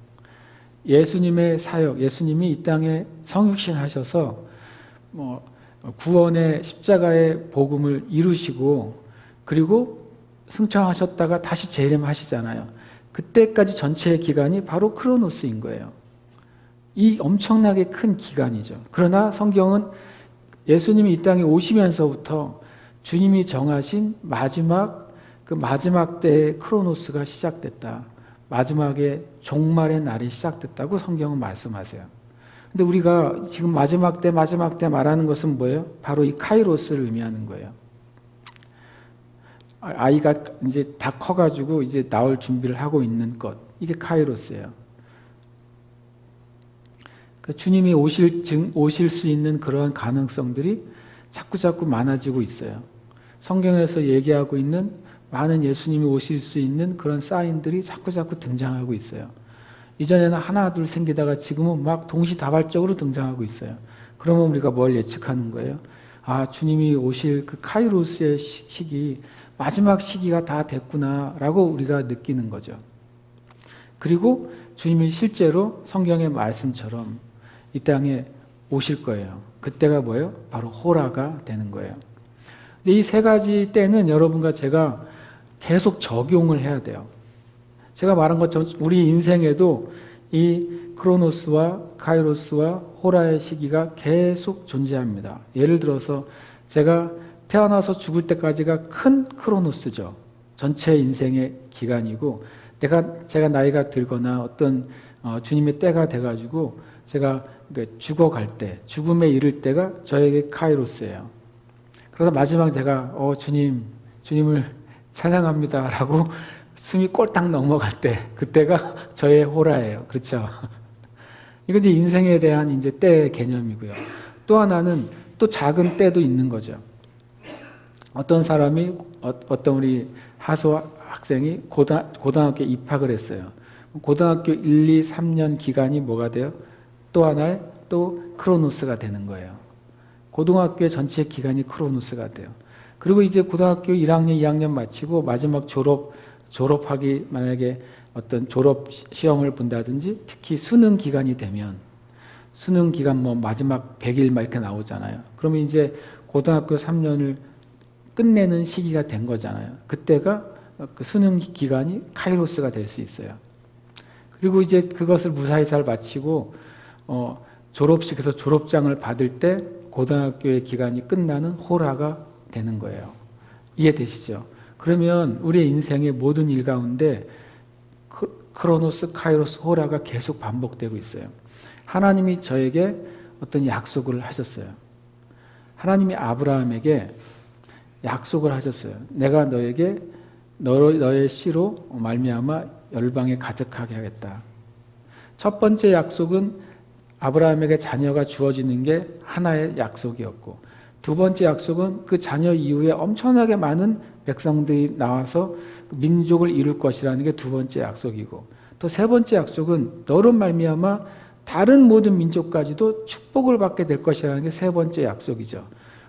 S1: 예수님의 사역, 예수님이 이 땅에 성육신 하셔서 구원의 십자가의 복음을 이루시고 그리고 승천하셨다가 다시 재림하시잖아요. 그때까지 전체의 기간이 바로 크로노스인 거예요. 이 엄청나게 큰 기간이죠. 그러나 성경은 예수님이 이 땅에 오시면서부터 주님이 정하신 마지막 때의 크로노스가 시작됐다. 마지막에 종말의 날이 시작됐다고 성경은 말씀하세요. 근데 우리가 지금 마지막 때 말하는 것은 뭐예요? 바로 이 카이로스를 의미하는 거예요. 아이가 이제 다 커가지고 이제 나올 준비를 하고 있는 것. 이게 카이로스예요. 주님이 오실 수 있는 그런 가능성들이 자꾸 많아지고 있어요. 성경에서 얘기하고 있는 많은 예수님이 오실 수 있는 그런 사인들이 자꾸 등장하고 있어요. 이전에는 하나 둘 생기다가 지금은 막 동시다발적으로 등장하고 있어요. 그러면 우리가 뭘 예측하는 거예요? 아, 주님이 오실 그 카이로스의 시기, 마지막 시기가 다 됐구나라고 우리가 느끼는 거죠. 그리고 주님이 실제로 성경의 말씀처럼 이 땅에 오실 거예요. 그때가 뭐예요? 바로 호라가 되는 거예요. 근데 이 세 가지 때는 여러분과 제가 계속 적용을 해야 돼요. 제가 말한 것처럼 우리 인생에도 이 크로노스와 카이로스와 호라의 시기가 계속 존재합니다. 예를 들어서 제가 태어나서 죽을 때까지가 큰 크로노스죠. 전체 인생의 기간이고 제가 나이가 들거나 어떤 주님의 때가 돼가지고 제가 죽어갈 때, 죽음에 이를 때가 저에게 카이로스예요. 그러다 마지막 제가 주님을 찬양합니다라고 숨이 꼴딱 넘어갈 때, 그때가 저의 호라예요. 그렇죠? 이건 이제 인생에 대한 이제 때 개념이고요. 또 하나는 또 작은 때도 있는 거죠. 어떤 사람이 어떤 우리 하소 학생이 고등학교 입학을 했어요. 고등학교 1, 2, 3년 기간이 뭐가 돼요? 또 하나의 또 크로노스가 되는 거예요. 고등학교의 전체 기간이 크로노스가 돼요. 그리고 이제 고등학교 1학년, 2학년 마치고 마지막 졸업하기 만약에 어떤 졸업 시험을 본다든지 특히 수능 기간이 되면 수능 기간 뭐 마지막 100일 막 이렇게 나오잖아요. 그러면 이제 고등학교 3년을 끝내는 시기가 된 거잖아요. 그때가 그 수능 기간이 카이로스가 될 수 있어요. 그리고 이제 그것을 무사히 잘 마치고 졸업식에서 졸업장을 받을 때 고등학교의 기간이 끝나는 호라가 되는 거예요. 이해되시죠? 그러면 우리의 인생의 모든 일 가운데 크로노스, 카이로스, 호라가 계속 반복되고 있어요. 하나님이 저에게 어떤 약속을 하셨어요. 하나님이 아브라함에게 약속을 하셨어요. 내가 너에게 너의 씨로 말미암아 열방에 가득하게 하겠다. 첫 번째 약속은 아브라함에게 자녀가 주어지는 게 하나의 약속이었고, 두 번째 약속은 그 자녀 이후에 엄청나게 많은 백성들이 나와서 민족을 이룰 것이라는 게 두 번째 약속이고, 또 세 번째 약속은 너로 말미암아 다른 모든 민족까지도 축복을 받게 될 것이라는 게 세 번째 약속이죠.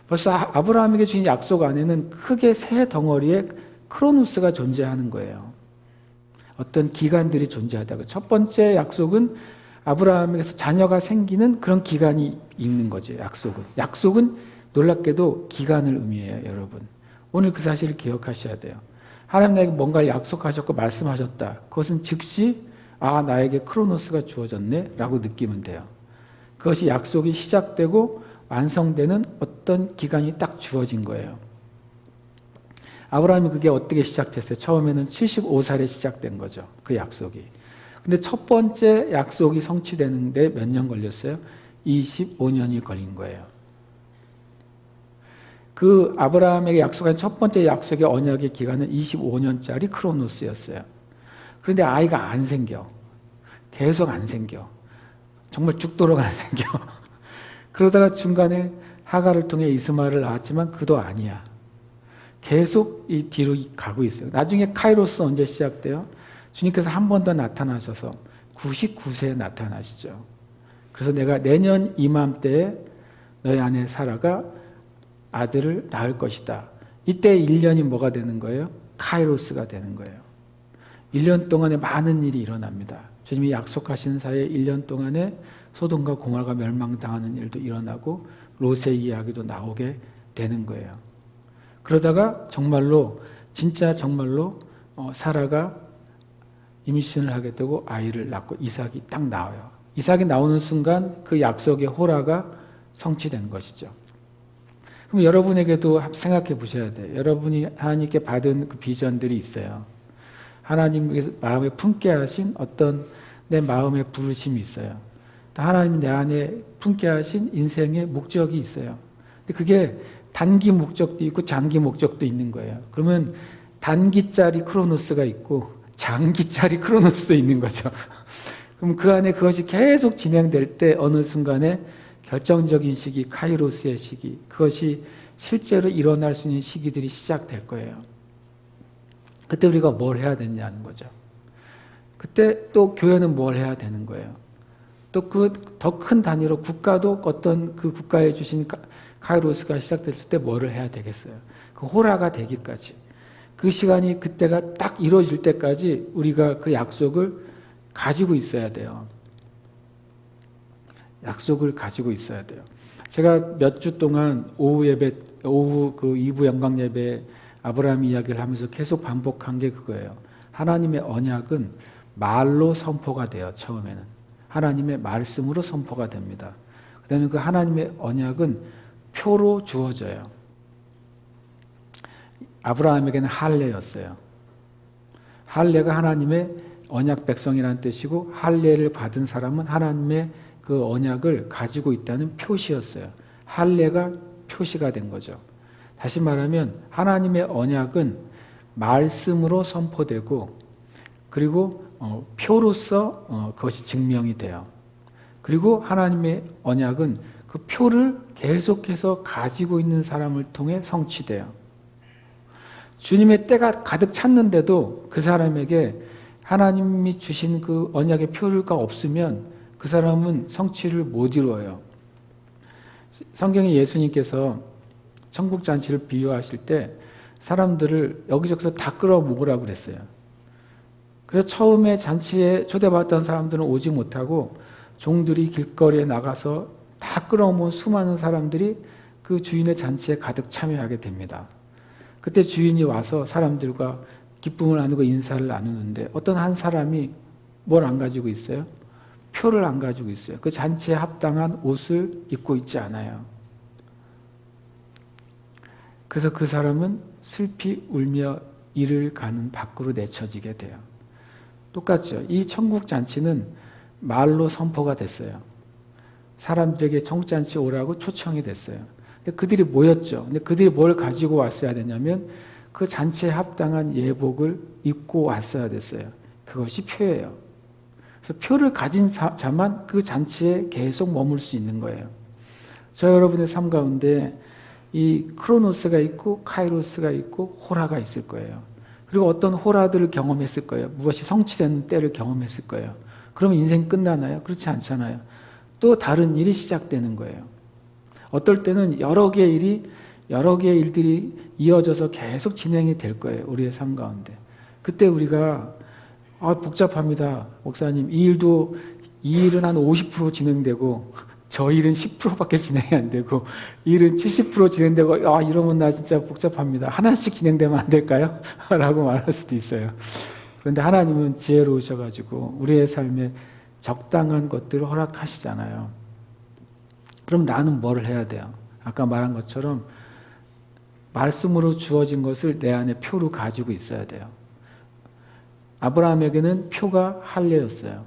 S1: 벌써 아브라함에게 주신 약속 안에는 크게 세 덩어리의 크로노스가 존재하는 거예요. 어떤 기간들이 존재하다고. 첫 번째 약속은 아브라함에게서 자녀가 생기는 그런 기간이 있는 거죠. 약속은 놀랍게도 기간을 의미해요, 여러분. 오늘 그 사실을 기억하셔야 돼요. 하나님 나에게 뭔가를 약속하셨고 말씀하셨다. 그것은 즉시 나에게 크로노스가 주어졌네 라고 느끼면 돼요. 그것이 약속이 시작되고 완성되는 어떤 기간이 딱 주어진 거예요. 아브라함이 그게 어떻게 시작됐어요? 처음에는 75살에 시작된 거죠. 그 약속이. 근데 첫 번째 약속이 성취되는데 몇 년 걸렸어요? 25년이 걸린 거예요. 그 아브라함에게 약속한 첫 번째 약속의 언약의 기간은 25년짜리 크로노스였어요. 그런데 아이가 안 생겨. 계속 안 생겨. 정말 죽도록 안 생겨. 그러다가 중간에 하가를 통해 이스마엘을 낳았지만 그도 아니야. 계속 이 뒤로 가고 있어요. 나중에 카이로스 언제 시작돼요? 주님께서 한 번 더 나타나셔서 99세에 나타나시죠. 그래서 내가 내년 이맘때에 너희 아내 사라가 아들을 낳을 것이다. 이때 1년이 뭐가 되는 거예요? 카이로스가 되는 거예요. 1년 동안에 많은 일이 일어납니다. 주님이 약속하신 사이에 1년 동안에 소돔과 고모라가 멸망당하는 일도 일어나고 롯의 이야기도 나오게 되는 거예요. 그러다가 진짜 정말로 사라가 임신을 하게 되고 아이를 낳고 이삭이 딱 나와요. 이삭이 나오는 순간 그 약속의 호라가 성취된 것이죠. 그럼 여러분에게도 생각해 보셔야 돼요. 여러분이 하나님께 받은 그 비전들이 있어요. 하나님께서 마음에 품게 하신 어떤 내 마음의 부르심이 있어요. 또 하나님이 내 안에 품게 하신 인생의 목적이 있어요. 근데 그게 단기 목적도 있고 장기 목적도 있는 거예요. 그러면 단기짜리 크로노스가 있고 장기짜리 크로노스도 있는 거죠. 그럼 그 안에 그것이 계속 진행될 때 어느 순간에 결정적인 시기, 카이로스의 시기, 그것이 실제로 일어날 수 있는 시기들이 시작될 거예요. 그때 우리가 뭘 해야 되냐는 거죠. 그때 또 교회는 뭘 해야 되는 거예요. 또 그 더 큰 단위로 국가도 어떤 그 국가에 주신 카이로스가 시작됐을 때 뭐를 해야 되겠어요. 그 호라가 되기까지. 그 시간이 그때가 딱 이루어질 때까지 우리가 그 약속을 가지고 있어야 돼요. 약속을 가지고 있어야 돼요. 제가 몇 주 동안 오후 그 2부 영광 예배 아브라함 이야기를 하면서 계속 반복한 게 그거예요. 하나님의 언약은 말로 선포가 돼요. 처음에는 하나님의 말씀으로 선포가 됩니다. 그다음에 그 하나님의 언약은 표로 주어져요. 아브라함에게는 할례였어요. 할례가 하나님의 언약 백성이라는 뜻이고 할례를 받은 사람은 하나님의 그 언약을 가지고 있다는 표시였어요. 할례가 표시가 된 거죠. 다시 말하면 하나님의 언약은 말씀으로 선포되고 그리고 표로서 그것이 증명이 돼요. 그리고 하나님의 언약은 그 표를 계속해서 가지고 있는 사람을 통해 성취돼요. 주님의 때가 가득 찼는데도 그 사람에게 하나님이 주신 그 언약의 표가 없으면 그 사람은 성취를 못 이루어요. 성경에 예수님께서 천국 잔치를 비유하실 때 사람들을 여기저기서 다 끌어모으라고 그랬어요. 그래서 처음에 잔치에 초대받았던 사람들은 오지 못하고 종들이 길거리에 나가서 다 끌어모은 수많은 사람들이 그 주인의 잔치에 가득 참여하게 됩니다. 그때 주인이 와서 사람들과 기쁨을 나누고 인사를 나누는데 어떤 한 사람이 뭘 안 가지고 있어요? 표를 안 가지고 있어요. 그 잔치에 합당한 옷을 입고 있지 않아요. 그래서 그 사람은 슬피 울며 이를 가는 밖으로 내쳐지게 돼요. 똑같죠. 이 천국 잔치는 말로 선포가 됐어요. 사람들에게 천국잔치 오라고 초청이 됐어요. 근데 그들이 모였죠. 근데 그들이 뭘 가지고 왔어야 되냐면 그 잔치에 합당한 예복을 입고 왔어야 됐어요. 그것이 표예요. 그래서 표를 가진 자만 그 잔치에 계속 머물 수 있는 거예요. 저 여러분의 삶 가운데 이 크로노스가 있고 카이로스가 있고 호라가 있을 거예요. 그리고 어떤 호라들을 경험했을 거예요. 무엇이 성취되는 때를 경험했을 거예요. 그러면 인생 끝나나요? 그렇지 않잖아요. 또 다른 일이 시작되는 거예요. 어떨 때는 여러 개의 일들이 이어져서 계속 진행이 될 거예요. 우리의 삶 가운데. 그때 우리가 복잡합니다. 목사님, 이 일은 한 50% 진행되고 저 일은 10%밖에 진행이 안 되고 이 일은 70% 진행되고 이러면 나 진짜 복잡합니다. 하나씩 진행되면 안 될까요? 라고 말할 수도 있어요. 그런데 하나님은 지혜로우셔가지고 우리의 삶에 적당한 것들을 허락하시잖아요. 그럼 나는 뭘 해야 돼요? 아까 말한 것처럼 말씀으로 주어진 것을 내 안에 표로 가지고 있어야 돼요. 아브라함에게는 표가 할례였어요.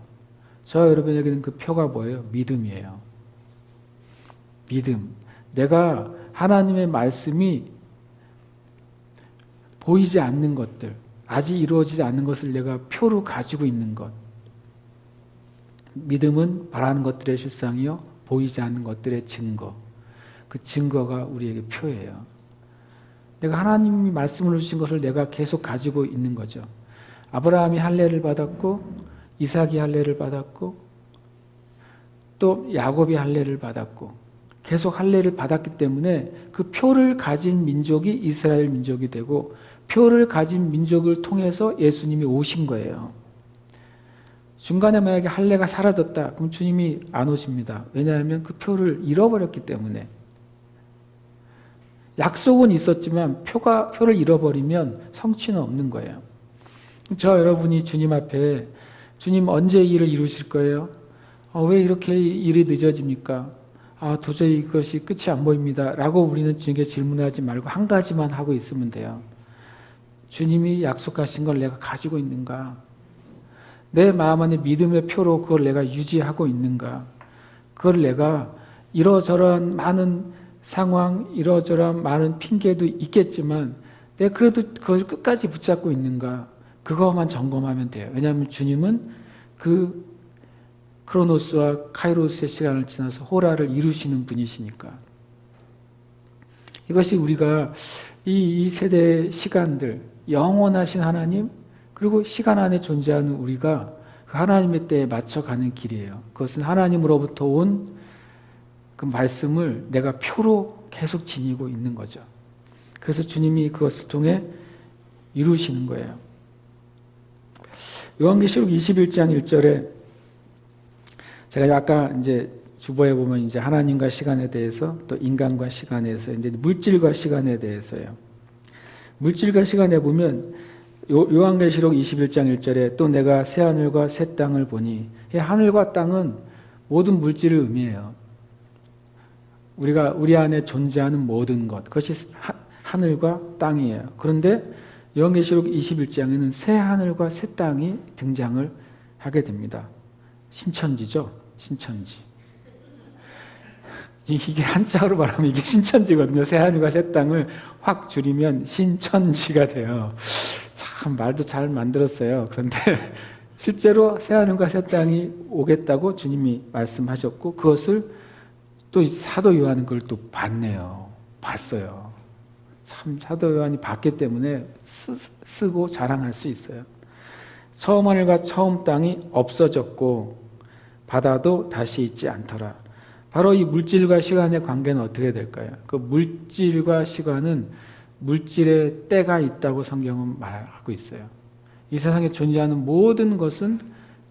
S1: 저 여러분에게는 그 표가 뭐예요? 믿음이에요. 믿음. 내가 하나님의 말씀이 보이지 않는 것들, 아직 이루어지지 않는 것을 내가 표로 가지고 있는 것. 믿음은 바라는 것들의 실상이요 보이지 않는 것들의 증거. 그 증거가 우리에게 표예요. 내가 하나님이 말씀을 주신 것을 내가 계속 가지고 있는 거죠. 아브라함이 할례를 받았고 이삭이 할례를 받았고 또 야곱이 할례를 받았고 계속 할례를 받았기 때문에 그 표를 가진 민족이 이스라엘 민족이 되고 표를 가진 민족을 통해서 예수님이 오신 거예요. 중간에 만약에 할례가 사라졌다. 그럼 주님이 안 오십니다. 왜냐하면 그 표를 잃어버렸기 때문에. 약속은 있었지만 표를 잃어버리면 성취는 없는 거예요. 저 여러분이 주님 앞에 주님 언제 일을 이루실 거예요? 왜 이렇게 일이 늦어집니까? 도저히 이것이 끝이 안 보입니다. 라고 우리는 주님께 질문하지 말고 한 가지만 하고 있으면 돼요. 주님이 약속하신 걸 내가 가지고 있는가? 내 마음 안에 믿음의 표로 그걸 내가 유지하고 있는가? 그걸 내가 이러저러한 많은 상황, 이러저러한 많은 핑계도 있겠지만 내가 그래도 그걸 끝까지 붙잡고 있는가? 그거만 점검하면 돼요. 왜냐하면 주님은 그 크로노스와 카이로스의 시간을 지나서 호라를 이루시는 분이시니까. 이것이 우리가 이 세대의 시간들, 영원하신 하나님, 그리고 시간 안에 존재하는 우리가 그 하나님의 때에 맞춰가는 길이에요. 그것은 하나님으로부터 온 그 말씀을 내가 표로 계속 지니고 있는 거죠. 그래서 주님이 그것을 통해 이루시는 거예요. 요한계시록 21장 1절에 제가 아까 이제 주보에 보면 이제 하나님과 시간에 대해서 또 인간과 시간에 대해서 이제 물질과 시간에 대해서요. 물질과 시간에 보면 요한계시록 21장 1절에 또 내가 새 하늘과 새 땅을 보니 이 하늘과 땅은 모든 물질을 의미해요. 우리 안에 존재하는 모든 것 그것이 하늘과 땅이에요. 그런데 요한계시록 21장에는 새 하늘과 새 땅이 등장을 하게 됩니다. 신천지죠. 신천지. 이게 한자로 말하면 이게 신천지거든요. 새 하늘과 새 땅을 확 줄이면 신천지가 돼요. 참 말도 잘 만들었어요. 그런데 실제로 새 하늘과 새 땅이 오겠다고 주님이 말씀하셨고 그것을 또 사도 요한은 그걸 또 봤네요. 봤어요. 참 사도 요한이 봤기 때문에 쓰고 자랑할 수 있어요. 처음 하늘과 처음 땅이 없어졌고 바다도 다시 있지 않더라. 바로 이 물질과 시간의 관계는 어떻게 될까요? 그 물질과 시간은 물질의 때가 있다고 성경은 말하고 있어요. 이 세상에 존재하는 모든 것은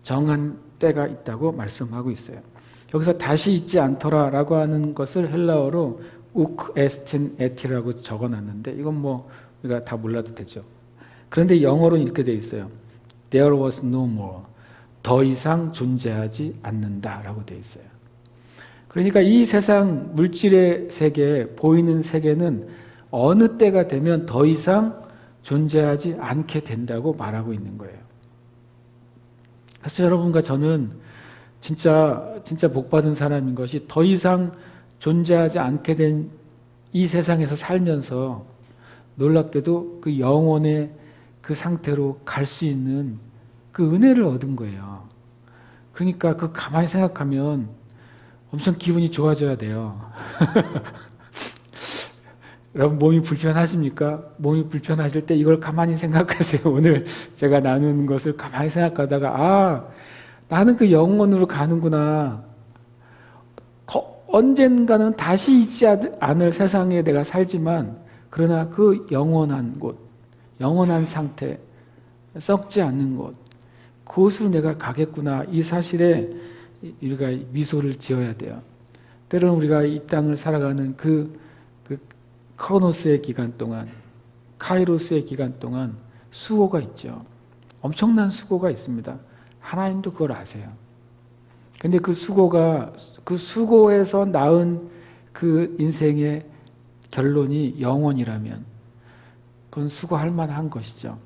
S1: 정한 때가 있다고 말씀하고 있어요. 여기서 다시 있지 않더라라고 하는 것을 헬라어로 우크 에스틴 에티라고 적어놨는데 이건 뭐 우리가 다 몰라도 되죠. 그런데 영어로는 이렇게 돼 있어요. There was no more. 더 이상 존재하지 않는다라고 돼 있어요. 그러니까 이 세상 물질의 세계, 보이는 세계는 어느 때가 되면 더 이상 존재하지 않게 된다고 말하고 있는 거예요. 그래서 여러분과 저는 진짜 복받은 사람인 것이 더 이상 존재하지 않게 된 이 세상에서 살면서 놀랍게도 그 영혼의 그 상태로 갈 수 있는 그 은혜를 얻은 거예요. 그러니까 그 가만히 생각하면 엄청 기분이 좋아져야 돼요. 여러분 몸이 불편하십니까? 몸이 불편하실 때 이걸 가만히 생각하세요. 오늘 제가 나누는 것을 가만히 생각하다가 나는 그 영혼으로 가는구나. 언젠가는 다시 있지 않을 세상에 내가 살지만 그러나 그 영원한 곳, 영원한 상태, 썩지 않는 곳, 그곳으로 내가 가겠구나. 이 사실에 우리가 미소를 지어야 돼요. 때로는 우리가 이 땅을 살아가는 그 크로노스의 기간 동안, 카이로스의 기간 동안 수고가 있죠. 엄청난 수고가 있습니다. 하나님도 그걸 아세요. 근데 그 수고에서 낳은 그 인생의 결론이 영원이라면 그건 수고할 만한 것이죠.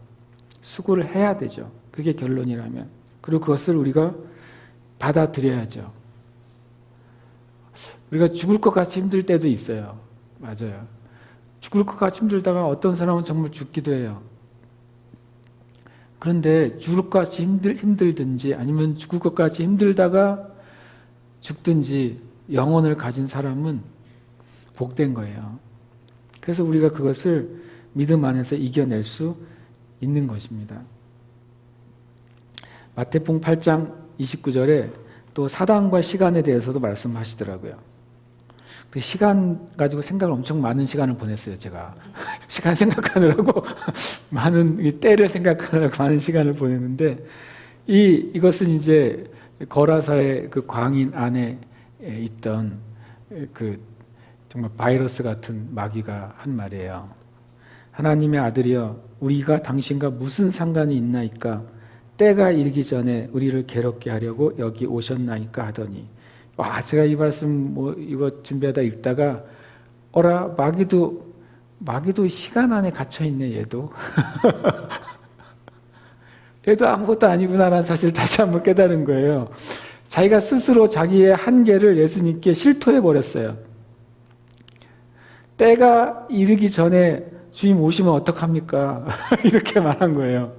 S1: 수고를 해야 되죠. 그게 결론이라면. 그리고 그것을 우리가 받아들여야죠. 우리가 죽을 것 같이 힘들 때도 있어요. 맞아요. 죽을 것 같이 힘들다가 어떤 사람은 정말 죽기도 해요. 그런데 죽을 것 같이 힘들든지 아니면 죽을 것 같이 힘들다가 죽든지 영혼을 가진 사람은 복된 거예요. 그래서 우리가 그것을 믿음 안에서 이겨낼 수 있는 것입니다. 마태복음 8장 29절에 또 사단과 시간에 대해서도 말씀하시더라고요. 그 시간 가지고 생각을 엄청 많은 시간을 보냈어요, 제가. 시간 생각하느라고 많은 이 때를 생각하느라고 많은 시간을 보냈는데 이것은 이제 거라사의 그 광인 안에 있던 그 정말 바이러스 같은 마귀가 한 말이에요. 하나님의 아들이여 우리가 당신과 무슨 상관이 있나이까 때가 이르기 전에 우리를 괴롭게 하려고 여기 오셨나이까 하더니 와 제가 이 말씀 이거 준비하다 읽다가 어라 마귀도 시간 안에 갇혀 있네 얘도 얘도 아무것도 아니구나라는 사실을 다시 한번 깨달은 거예요. 자기가 스스로 자기의 한계를 예수님께 실토해 버렸어요. 때가 이르기 전에 주님 오시면 어떡합니까? 이렇게 말한 거예요.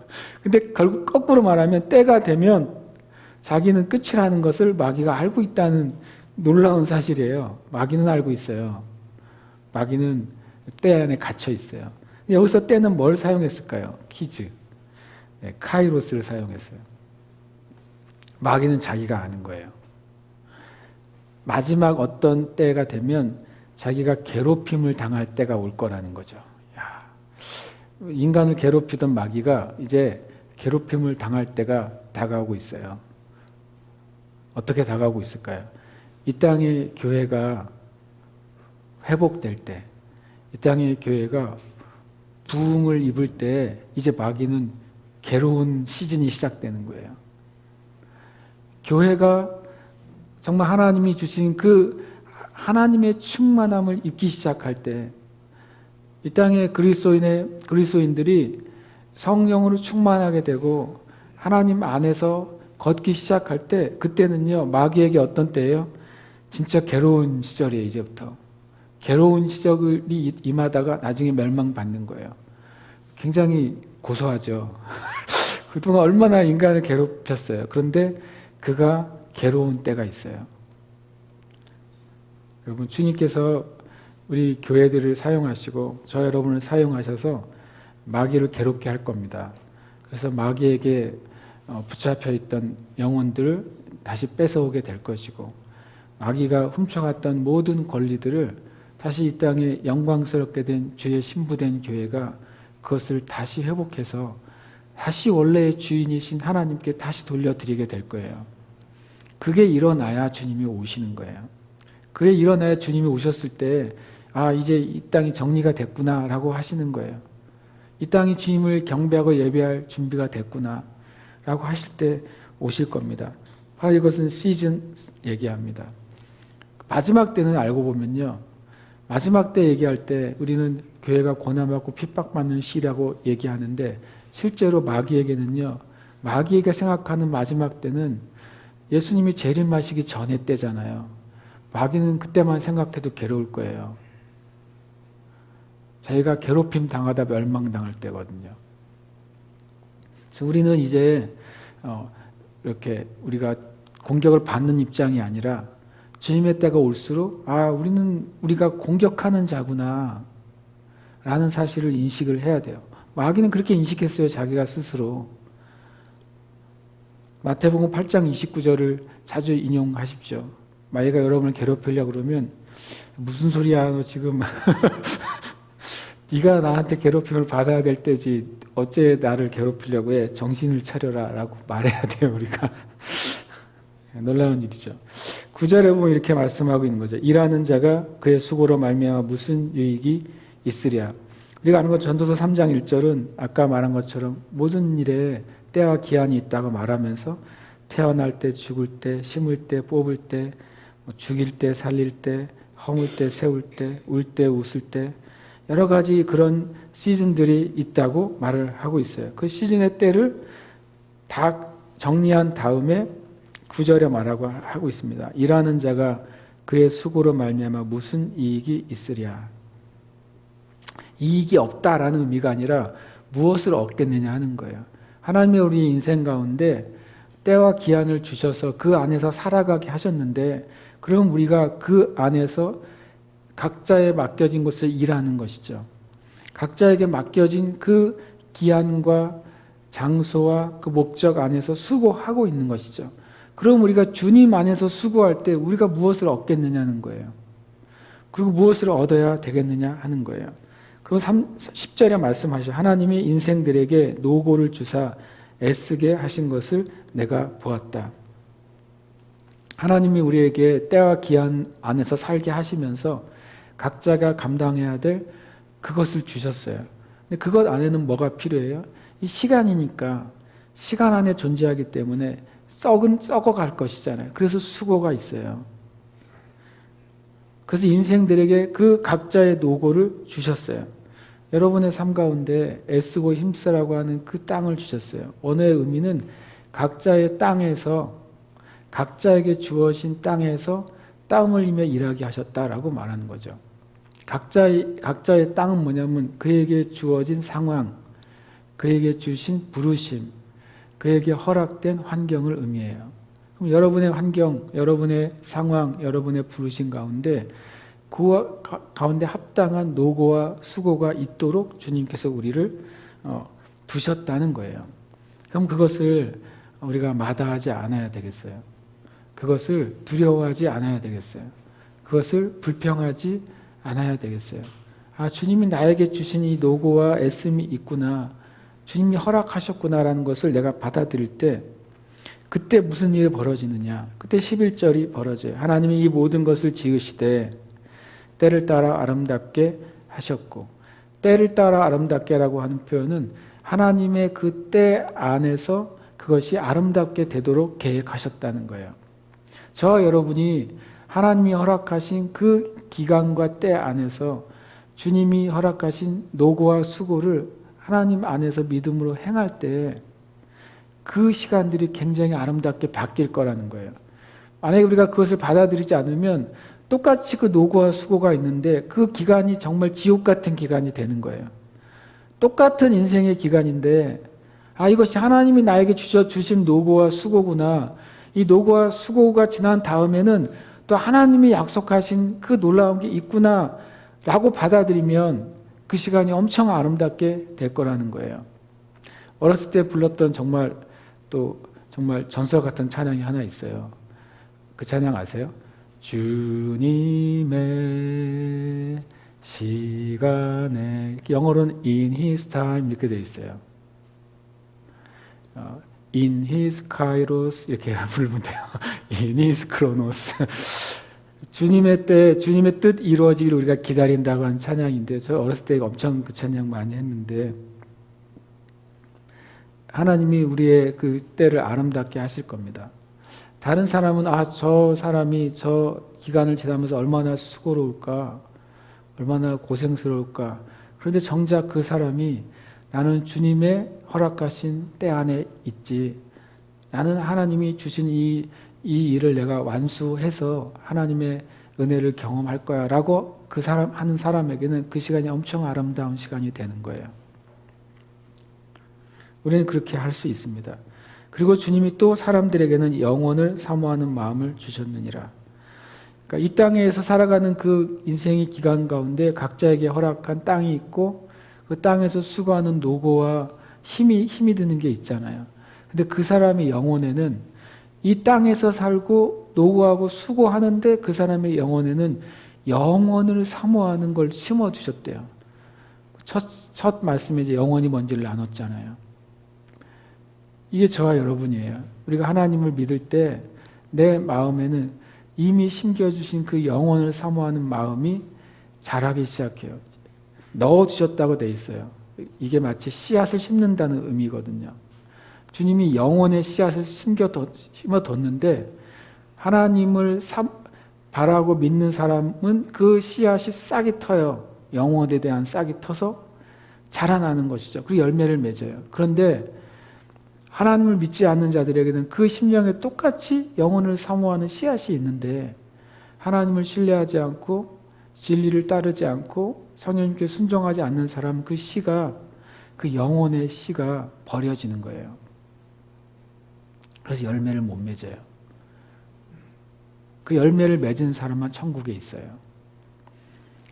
S1: 근데 결국 거꾸로 말하면 때가 되면 자기는 끝이라는 것을 마귀가 알고 있다는 놀라운 사실이에요. 마귀는 알고 있어요. 마귀는 때 안에 갇혀 있어요. 여기서 때는 뭘 사용했을까요? 퀴즈. 네, 카이로스를 사용했어요. 마귀는 자기가 아는 거예요. 마지막 어떤 때가 되면 자기가 괴롭힘을 당할 때가 올 거라는 거죠. 야, 인간을 괴롭히던 마귀가 이제 괴롭힘을 당할 때가 다가오고 있어요. 어떻게 다가오고 있을까요? 이 땅의 교회가 회복될 때, 이 땅의 교회가 부흥을 입을 때 이제 마귀는 괴로운 시즌이 시작되는 거예요. 교회가 정말 하나님이 주신 그 하나님의 충만함을 입기 시작할 때 이 땅의 그리스도인들이 성령으로 충만하게 되고 하나님 안에서 걷기 시작할 때, 그때는요 마귀에게 어떤 때예요? 진짜 괴로운 시절이에요. 이제부터 괴로운 시절이 임하다가 나중에 멸망받는 거예요. 굉장히 고소하죠. 그동안 얼마나 인간을 괴롭혔어요. 그런데 그가 괴로운 때가 있어요. 여러분, 주님께서 우리 교회들을 사용하시고 저 여러분을 사용하셔서 마귀를 괴롭게 할 겁니다. 그래서 마귀에게 붙잡혀 있던 영혼들을 다시 뺏어오게 될 것이고, 마귀가 훔쳐갔던 모든 권리들을 다시 이 땅에 영광스럽게 된 주의 신부된 교회가 그것을 다시 회복해서 다시 원래의 주인이신 하나님께 다시 돌려드리게 될 거예요. 그게 일어나야 주님이 오시는 거예요. 그래 일어나야 주님이 오셨을 때 이제 이 땅이 정리가 됐구나 라고 하시는 거예요. 이 땅이 주님을 경배하고 예배할 준비가 됐구나 라고 하실 때 오실 겁니다. 바로 이것은 시즌 얘기합니다. 마지막 때는 알고 보면요, 마지막 때 얘기할 때 우리는 교회가 고난받고 핍박받는 시라고 얘기하는데, 실제로 마귀에게는요, 마귀가 생각하는 마지막 때는 예수님이 재림하시기 전의 때잖아요. 마귀는 그때만 생각해도 괴로울 거예요. 자기가 괴롭힘 당하다 멸망당할 때거든요. 그래서 우리는 이제 이렇게 우리가 공격을 받는 입장이 아니라 주님의 때가 올수록 우리가 공격하는 자구나 라는 사실을 인식을 해야 돼요. 마귀는 그렇게 인식했어요. 자기가 스스로. 마태복음 8장 29절을 자주 인용하십시오. 마귀가 여러분을 괴롭히려고 그러면 무슨 소리야 너 지금 네가 나한테 괴롭힘을 받아야 될 때지 어째 나를 괴롭히려고 해. 정신을 차려라 라고 말해야 돼요. 우리가. 놀라운 일이죠. 9절에 보면 이렇게 말씀하고 있는 거죠. 일하는 자가 그의 수고로 말미암아 무슨 유익이 있으랴. 우리가 아는 것, 전도서 3장 1절은 아까 말한 것처럼 모든 일에 때와 기한이 있다고 말하면서 태어날 때, 죽을 때, 심을 때, 뽑을 때, 죽일 때, 살릴 때, 허물 때, 세울 때, 울 때, 웃을 때, 여러 가지 그런 시즌들이 있다고 말을 하고 있어요. 그 시즌의 때를 다 정리한 다음에 9절에 말하고 하고 있습니다. 일하는 자가 그의 수고로 말미암아 무슨 이익이 있으랴. 이익이 없다라는 의미가 아니라 무엇을 얻겠느냐 하는 거예요. 하나님의 우리 인생 가운데 때와 기한을 주셔서 그 안에서 살아가게 하셨는데, 그럼 우리가 그 안에서 각자에 맡겨진 것을 일하는 것이죠. 각자에게 맡겨진 그 기한과 장소와 그 목적 안에서 수고하고 있는 것이죠. 그럼 우리가 주님 안에서 수고할 때 우리가 무엇을 얻겠느냐는 거예요. 그리고 무엇을 얻어야 되겠느냐 하는 거예요. 그리고 10절에 말씀하셔. 하나님이 인생들에게 노고를 주사 애쓰게 하신 것을 내가 보았다. 하나님이 우리에게 때와 기한 안에서 살게 하시면서 각자가 감당해야 될 그것을 주셨어요. 근데 그것 안에는 뭐가 필요해요? 이 시간이니까, 시간 안에 존재하기 때문에 썩은 썩어갈 것이잖아요. 그래서 수고가 있어요. 그래서 인생들에게 그 각자의 노고를 주셨어요. 여러분의 삶 가운데 애쓰고 힘쓰라고 하는 그 땅을 주셨어요. 언어의 의미는 각자의 땅에서, 각자에게 주어진 땅에서 땀 흘리며 일하게 하셨다라고 말하는 거죠. 각자의 땅은 뭐냐면 그에게 주어진 상황, 그에게 주신 부르심, 그에게 허락된 환경을 의미해요. 그럼 여러분의 환경, 여러분의 상황, 여러분의 부르심 가운데 그 가운데 합당한 노고와 수고가 있도록 주님께서 우리를 두셨다는 거예요. 그럼 그것을 우리가 마다하지 않아야 되겠어요. 그것을 두려워하지 않아야 되겠어요. 그것을 불평하지 않아야 되겠어요. 주님이 나에게 주신 이 노고와 애씀이 있구나, 주님이 허락하셨구나라는 것을 내가 받아들일 때, 그때 무슨 일이 벌어지느냐? 그때 11절이 벌어져요. 하나님이 이 모든 것을 지으시되 때를 따라 아름답게 하셨고, 때를 따라 아름답게라고 하는 표현은 하나님의 그 때 안에서 그것이 아름답게 되도록 계획하셨다는 거예요. 저와 여러분이 하나님이 허락하신 그 기간과 때 안에서 주님이 허락하신 노고와 수고를 하나님 안에서 믿음으로 행할 때 그 시간들이 굉장히 아름답게 바뀔 거라는 거예요. 만약에 우리가 그것을 받아들이지 않으면 똑같이 그 노고와 수고가 있는데 그 기간이 정말 지옥 같은 기간이 되는 거예요. 똑같은 인생의 기간인데 이것이 하나님이 나에게 주신 노고와 수고구나. 이 노고와 수고가 지난 다음에는 또 하나님이 약속하신 그 놀라운 게 있구나 라고 받아들이면 그 시간이 엄청 아름답게 될 거라는 거예요. 어렸을 때 불렀던 정말 전설 같은 찬양이 하나 있어요. 그 찬양 아세요? 주님의 시간에, 영어로는 in his time 이렇게 돼 있어요. in his kairos 이렇게 부르면 돼요. in his chronos. 주님의 때, 주님의 뜻 이루어지기를 우리가 기다린다고 하는 찬양인데, 저 어렸을 때 엄청 그 찬양 많이 했는데, 하나님이 우리의 그 때를 아름답게 하실 겁니다. 다른 사람은 저 사람이 저 기간을 지나면서 얼마나 수고로울까, 얼마나 고생스러울까. 그런데 정작 그 사람이 나는 주님의 허락하신 때 안에 있지. 나는 하나님이 주신 이 일을 내가 완수해서 하나님의 은혜를 경험할 거야 라고 그 사람 하는 사람에게는 그 시간이 엄청 아름다운 시간이 되는 거예요. 우리는 그렇게 할 수 있습니다. 그리고 주님이 또 사람들에게는 영원을 사모하는 마음을 주셨느니라. 그러니까 이 땅에서 살아가는 그 인생의 기간 가운데 각자에게 허락한 땅이 있고 그 땅에서 수고하는 노고와 힘이 드는 게 있잖아요. 근데 그 사람의 영혼에는 이 땅에서 살고 노고하고 수고하는데 그 사람의 영혼에는 영원을 사모하는 걸 심어두셨대요. 첫 말씀에 이제 영원이 뭔지를 나눴잖아요. 이게 저와 여러분이에요. 우리가 하나님을 믿을 때 내 마음에는 이미 심겨주신 그 영혼을 사모하는 마음이 자라기 시작해요. 넣어주셨다고 돼 있어요. 이게 마치 씨앗을 심는다는 의미거든요. 주님이 영혼의 씨앗을 심어뒀는데 하나님을 바라고 믿는 사람은 그 씨앗이 싹이 터요. 영혼에 대한 싹이 터서 자라나는 것이죠. 그리고 열매를 맺어요. 그런데 하나님을 믿지 않는 자들에게는 그 심령에 똑같이 영혼을 사모하는 씨앗이 있는데 하나님을 신뢰하지 않고 진리를 따르지 않고 성령님께 순종하지 않는 사람 그 씨가 그 영혼의 씨가 버려지는 거예요. 그래서 열매를 못 맺어요. 그 열매를 맺은 사람만 천국에 있어요.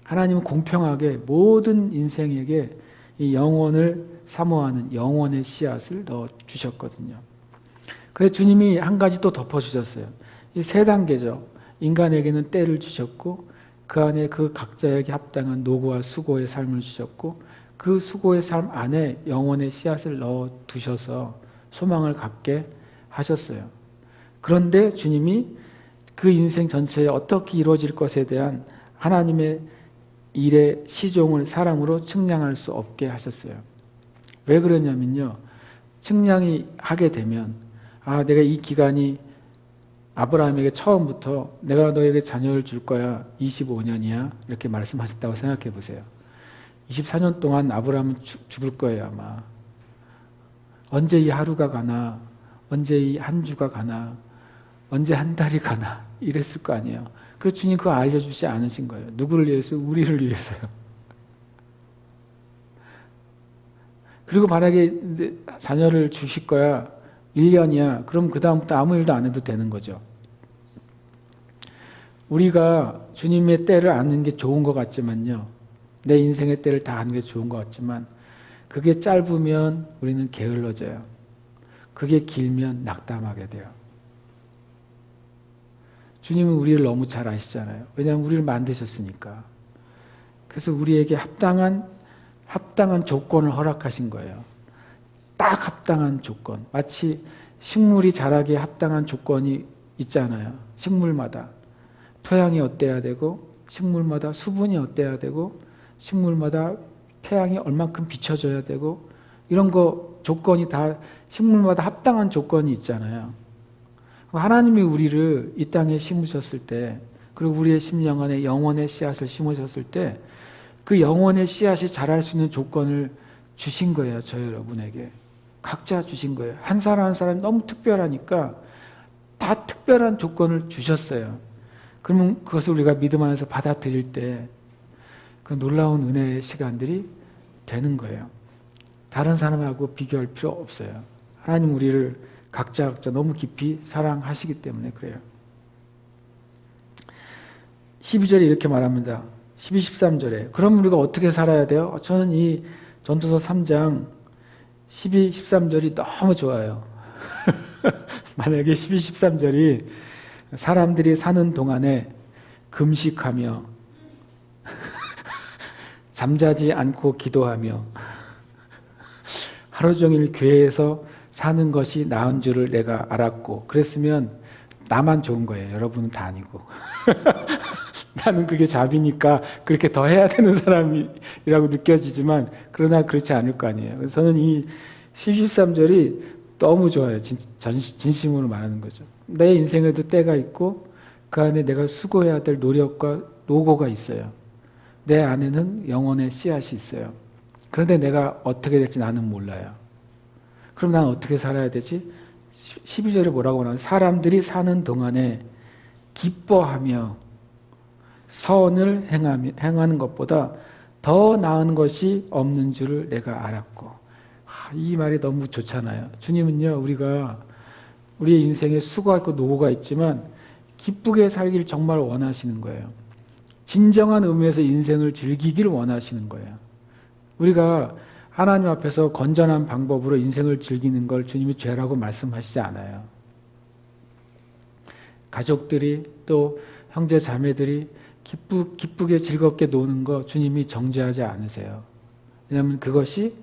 S1: 하나님은 공평하게 모든 인생에게 이 영혼을 사모하는 영혼의 씨앗을 넣어주셨거든요. 그래서 주님이 한 가지 또 덮어주셨어요. 이 세 단계죠. 인간에게는 때를 주셨고 그 안에 그 각자에게 합당한 노고와 수고의 삶을 주셨고 그 수고의 삶 안에 영혼의 씨앗을 넣어두셔서 소망을 갖게 하셨어요. 그런데 주님이 그 인생 전체에 어떻게 이루어질 것에 대한 하나님의 일의 시종을 사람으로 측량할 수 없게 하셨어요. 왜 그러냐면요. 측량이 하게 되면 내가 이 기간이 아브라함에게 처음부터 내가 너에게 자녀를 줄 거야. 25년이야. 이렇게 말씀하셨다고 생각해 보세요. 24년 동안 아브라함은 죽을 거예요 아마. 언제 이 하루가 가나, 언제 이 한 주가 가나, 언제 한 달이 가나 이랬을 거 아니에요. 그래서 주님 그거 알려주지 않으신 거예요. 누구를 위해서? 우리를 위해서요. 그리고 만약에 자녀를 주실 거야 1년이야. 그럼 그 다음부터 아무 일도 안 해도 되는 거죠. 우리가 주님의 때를 아는 게 좋은 것 같지만요. 내 인생의 때를 다 아는 게 좋은 것 같지만 그게 짧으면 우리는 게을러져요. 그게 길면 낙담하게 돼요. 주님은 우리를 너무 잘 아시잖아요. 왜냐하면 우리를 만드셨으니까. 그래서 우리에게 합당한 조건을 허락하신 거예요. 딱 합당한 조건. 마치 식물이 자라기에 합당한 조건이 있잖아요. 식물마다. 토양이 어때야 되고 식물마다 수분이 어때야 되고 식물마다 태양이 얼만큼 비춰줘야 되고 이런 거 조건이 다 식물마다 합당한 조건이 있잖아요. 하나님이 우리를 이 땅에 심으셨을 때 그리고 우리의 심령 안에 영혼의 씨앗을 심으셨을 때 그 영혼의 씨앗이 자랄 수 있는 조건을 주신 거예요. 저 여러분에게. 각자 주신 거예요. 한 사람 한 사람 너무 특별하니까 다 특별한 조건을 주셨어요. 그러면 그것을 우리가 믿음 안에서 받아들일 때 그 놀라운 은혜의 시간들이 되는 거예요. 다른 사람하고 비교할 필요 없어요. 하나님 우리를 각자 너무 깊이 사랑하시기 때문에 그래요. 12절에 이렇게 말합니다. 12, 13절에 그럼 우리가 어떻게 살아야 돼요? 저는 이 전도서 3장 12, 13절이 너무 좋아요. 만약에 12, 13절이 사람들이 사는 동안에 금식하며 잠자지 않고 기도하며 하루 종일 교회에서 사는 것이 나은 줄을 내가 알았고 그랬으면 나만 좋은 거예요. 여러분은 다 아니고. 나는 그게 잡이니까 그렇게 더 해야 되는 사람이라고 느껴지지만 그러나 그렇지 않을 거 아니에요. 그래서 저는 이 13절이 너무 좋아요. 진심으로 말하는 거죠. 내 인생에도 때가 있고 그 안에 내가 수고해야 될 노력과 노고가 있어요. 내 안에는 영혼의 씨앗이 있어요. 그런데 내가 어떻게 될지 나는 몰라요. 그럼 난 어떻게 살아야 되지? 12절에 뭐라고 하나? 사람들이 사는 동안에 기뻐하며 선을 행하는 것보다 더 나은 것이 없는 줄을 내가 알았고. 이 말이 너무 좋잖아요. 주님은요, 우리가 우리의 인생에 수고가 있고 노고가 있지만 기쁘게 살기를 정말 원하시는 거예요. 진정한 의미에서 인생을 즐기기를 원하시는 거예요. 우리가 하나님 앞에서 건전한 방법으로 인생을 즐기는 걸 주님이 죄라고 말씀하시지 않아요. 가족들이 또 형제 자매들이 기쁘게 즐겁게 노는 거 주님이 정죄하지 않으세요. 왜냐하면 그것이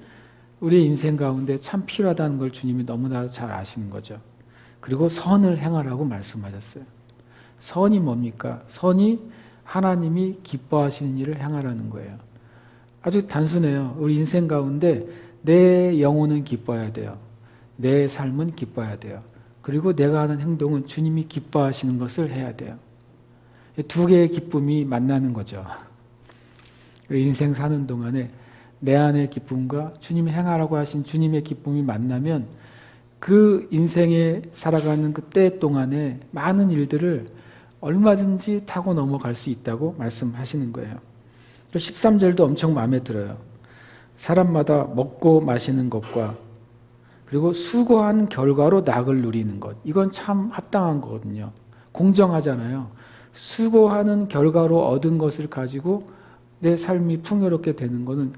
S1: 우리의 인생 가운데 참 필요하다는 걸 주님이 너무나 잘 아시는 거죠. 그리고 선을 행하라고 말씀하셨어요. 선이 뭡니까? 선이 하나님이 기뻐하시는 일을 행하라는 거예요. 아주 단순해요. 우리 인생 가운데 내 영혼은 기뻐야 돼요. 내 삶은 기뻐야 돼요. 그리고 내가 하는 행동은 주님이 기뻐하시는 것을 해야 돼요. 두 개의 기쁨이 만나는 거죠. 인생 사는 동안에 내 안의 기쁨과 주님이 행하라고 하신 주님의 기쁨이 만나면 그 인생에 살아가는 그 때 동안에 많은 일들을 얼마든지 타고 넘어갈 수 있다고 말씀하시는 거예요. 13절도 엄청 마음에 들어요. 사람마다 먹고 마시는 것과 그리고 수고한 결과로 낙을 누리는 것. 이건 참 합당한 거거든요. 공정하잖아요. 수고하는 결과로 얻은 것을 가지고 내 삶이 풍요롭게 되는 것은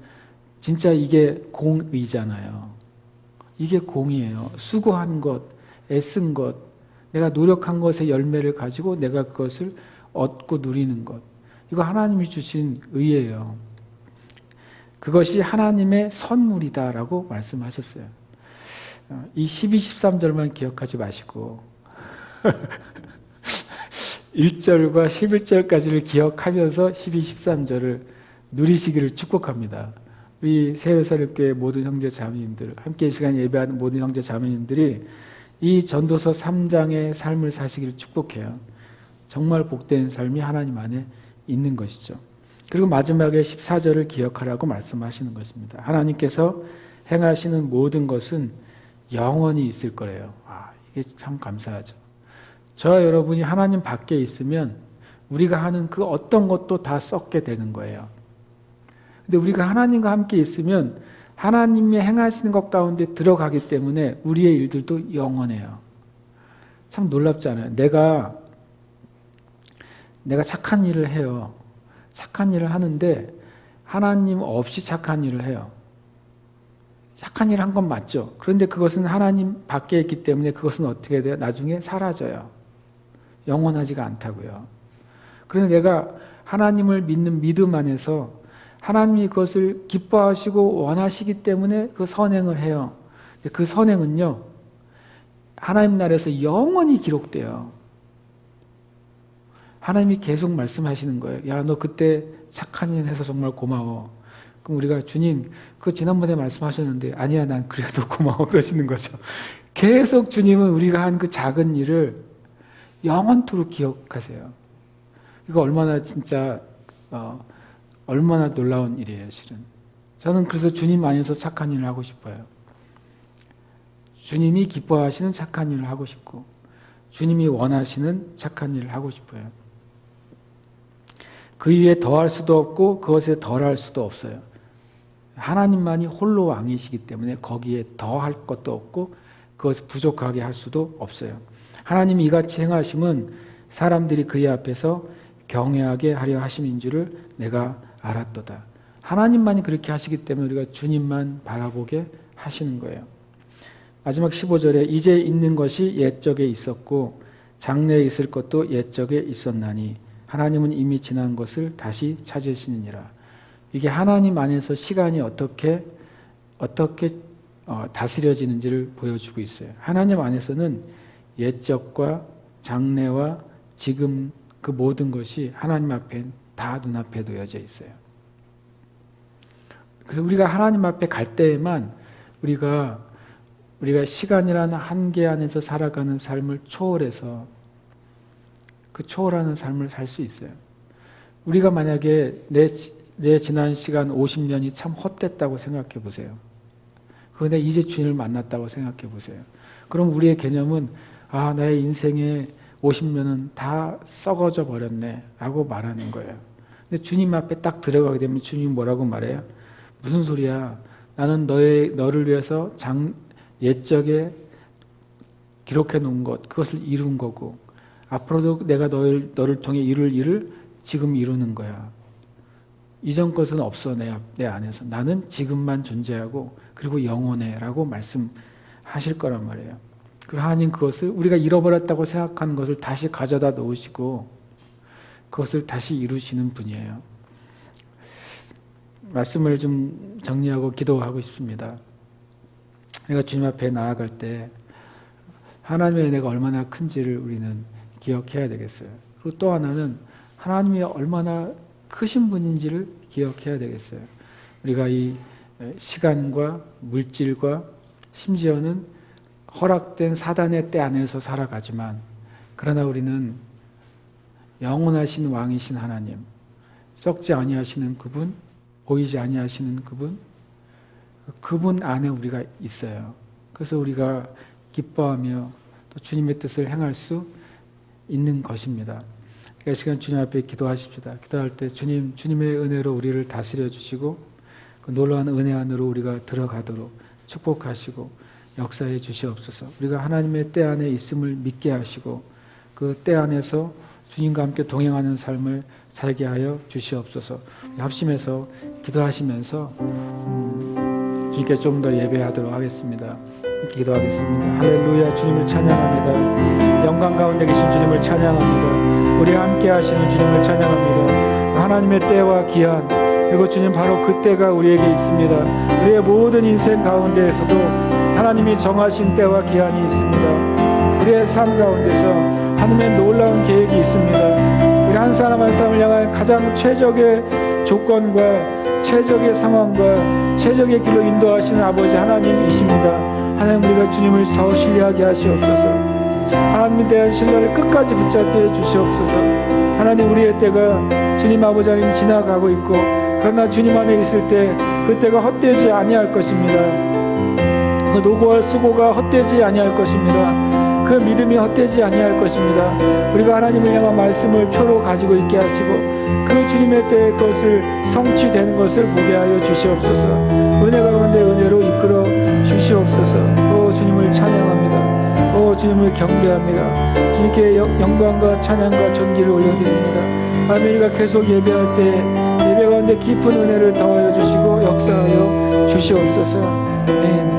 S1: 진짜 이게 공의잖아요. 이게 공이에요. 수고한 것, 애쓴 것, 내가 노력한 것의 열매를 가지고 내가 그것을 얻고 누리는 것. 이거 하나님이 주신 의예요. 그것이 하나님의 선물이다라고 말씀하셨어요. 이 12, 13절만 기억하지 마시고 1절과 11절까지를 기억하면서 12, 13절을 누리시기를 축복합니다. 우리 새해살교회 모든 형제 자매님들, 함께 이 시간 예배하는 모든 형제 자매님들이 이 전도서 3장의 삶을 사시기를 축복해요. 정말 복된 삶이 하나님 안에 있는 것이죠. 그리고 마지막에 14절을 기억하라고 말씀하시는 것입니다. 하나님께서 행하시는 모든 것은 영원히 있을 거래요. 이게 참 감사하죠. 저와 여러분이 하나님 밖에 있으면 우리가 하는 그 어떤 것도 다 썩게 되는 거예요. 근데 우리가 하나님과 함께 있으면 하나님이 행하시는 것 가운데 들어가기 때문에 우리의 일들도 영원해요. 참 놀랍지 않아요? 내가 착한 일을 해요. 착한 일을 하는데 하나님 없이 착한 일을 해요. 착한 일을 한 건 맞죠. 그런데 그것은 하나님 밖에 있기 때문에 그것은 어떻게 돼요? 나중에 사라져요. 영원하지가 않다고요. 그래서 내가 하나님을 믿는 믿음 안에서 하나님이 그것을 기뻐하시고 원하시기 때문에 그 선행을 해요. 그 선행은요, 하나님 나라에서 영원히 기록돼요. 하나님이 계속 말씀하시는 거예요. 야, 너 그때 착한 일 해서 정말 고마워. 그럼 우리가 주님, 그 지난번에 말씀하셨는데 아니야, 난 그래도 고마워 그러시는 거죠. 계속 주님은 우리가 한 그 작은 일을 영원토록 기억하세요. 이거 얼마나 진짜 얼마나 놀라운 일이에요, 실은. 저는 그래서 주님 안에서 착한 일을 하고 싶어요. 주님이 기뻐하시는 착한 일을 하고 싶고 주님이 원하시는 착한 일을 하고 싶어요. 그 위에 더할 수도 없고 그것에 덜할 수도 없어요. 하나님만이 홀로 왕이시기 때문에 거기에 더할 것도 없고 그것을 부족하게 할 수도 없어요. 하나님이 이같이 행하심은 사람들이 그의 앞에서 경외하게 하려 하심인 줄을 내가 알았도다. 하나님만이 그렇게 하시기 때문에 우리가 주님만 바라보게 하시는 거예요. 마지막 15절에 이제 있는 것이 옛적에 있었고 장래에 있을 것도 옛적에 있었나니 하나님은 이미 지난 것을 다시 찾으시느니라. 이게 하나님 안에서 시간이 어떻게 다스려지는지를 보여주고 있어요. 하나님 안에서는 옛적과 장래와 지금 그 모든 것이 하나님 앞에 다 눈앞에 놓여져 있어요. 그래서 우리가 하나님 앞에 갈 때에만 우리가 시간이라는 한계 안에서 살아가는 삶을 초월해서 그 초월하는 삶을 살 수 있어요. 우리가 만약에 내 지난 시간 50년이 참 헛됐다고 생각해 보세요. 그런데 이제 주님을 만났다고 생각해 보세요. 그럼 우리의 개념은 나의 인생의 50년은 다 썩어져 버렸네 라고 말하는 거예요. 근데 주님 앞에 딱 들어가게 되면 주님이 뭐라고 말해요? 무슨 소리야? 나는 너를 위해서 옛적에 기록해 놓은 것, 그것을 이룬 거고 앞으로도 내가 너를 통해 이룰 일을 지금 이루는 거야. 이전 것은 없어 내 안에서. 나는 지금만 존재하고 그리고 영원해 라고 말씀하실 거란 말이에요. 그리고 하나님 그것을 우리가 잃어버렸다고 생각하는 것을 다시 가져다 놓으시고 그것을 다시 이루시는 분이에요. 말씀을 좀 정리하고 기도하고 싶습니다. 내가 주님 앞에 나아갈 때 하나님의 은혜가 얼마나 큰지를 우리는 기억해야 되겠어요. 그리고 또 하나는 하나님이 얼마나 크신 분인지를 기억해야 되겠어요. 우리가 이 시간과 물질과 심지어는 허락된 사단의 때 안에서 살아가지만 그러나 우리는 영원하신 왕이신 하나님, 썩지 아니하시는 그분, 보이지 아니하시는 그분 안에 우리가 있어요. 그래서 우리가 기뻐하며 또 주님의 뜻을 행할 수 있는 것입니다. 이 시간 주님 앞에 기도하십시다. 기도할 때 주님의 은혜로 우리를 다스려 주시고 그 놀라운 은혜 안으로 우리가 들어가도록 축복하시고 역사해 주시옵소서. 우리가 하나님의 때 안에 있음을 믿게 하시고 그 때 안에서 주님과 함께 동행하는 삶을 살게 하여 주시옵소서. 합심해서 기도하시면서 주님께 좀 더 예배하도록 하겠습니다. 기도하겠습니다. 할렐루야. 주님을 찬양합니다. 영광 가운데 계신 주님을 찬양합니다. 우리와 함께 하시는 주님을 찬양합니다. 하나님의 때와 기한 그리고 주님 바로 그 때가 우리에게 있습니다. 우리의 모든 인생 가운데에서도 하나님이 정하신 때와 기한이 있습니다. 우리의 삶 가운데서 하나님의 놀라운 계획이 있습니다. 우리 한 사람 한 사람을 향한 가장 최적의 조건과 최적의 상황과 최적의 길로 인도하시는 아버지 하나님이십니다. 하나님 우리가 주님을 더 신뢰하게 하시옵소서. 하나님에 대한 신뢰를 끝까지 붙잡게 해주시옵소서. 하나님 우리의 때가 주님 아버지 하나님 지나가고 있고 그러나 주님 안에 있을 때 그 때가 헛되지 아니할 것입니다. 그 노고와 수고가 헛되지 아니할 것입니다. 그 믿음이 헛되지 아니할 것입니다. 우리가 하나님을 향한 말씀을 표로 가지고 있게 하시고 그 주님의 때에 그것을 성취되는 것을 보게 하여 주시옵소서. 은혜 가운데 은혜로 이끌어 주시옵소서. 오 주님을 찬양합니다. 오 주님을 경배합니다. 주님께 영광과 찬양과 존귀를 올려드립니다. 우리가 계속 예배할 때 예배 가운데 깊은 은혜를 더하여 주시고 역사하여 주시옵소서. 아멘.